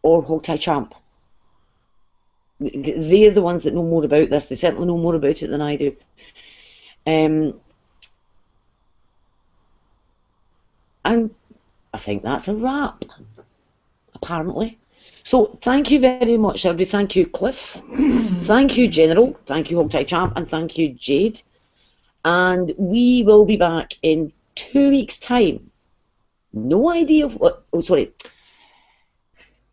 or Hogtie Champ. They're the ones that know more about this. They certainly know more about it than I do. And I think that's a wrap, apparently. So thank you very much, everybody. Thank you, Cliff. Thank you, General. Thank you, Hogtie Champ. And thank you, Jade. And we will be back in 2 weeks' time. No idea what... Oh, sorry.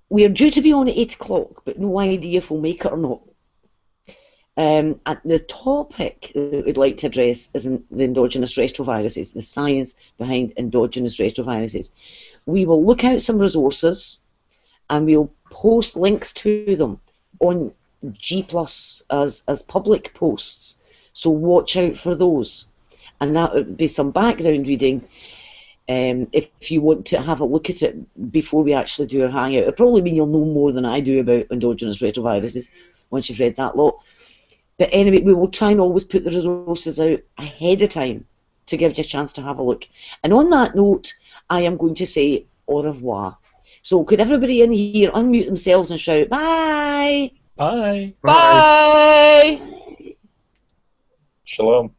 We are due to be on at 8 o'clock, but no idea if we'll make it or not. And the topic that we'd like to address is the endogenous retroviruses, the science behind endogenous retroviruses. We will look out some resources and we'll post links to them on G+ as public posts. So watch out for those. And that would be some background reading if you want to have a look at it before we actually do our hangout. It'll probably mean you'll know more than I do about endogenous retroviruses once you've read that lot. But anyway, we will try and always put the resources out ahead of time to give you a chance to have a look. And on that note, I am going to say au revoir. So could everybody in here unmute themselves and shout bye? Bye. Bye. Shalom.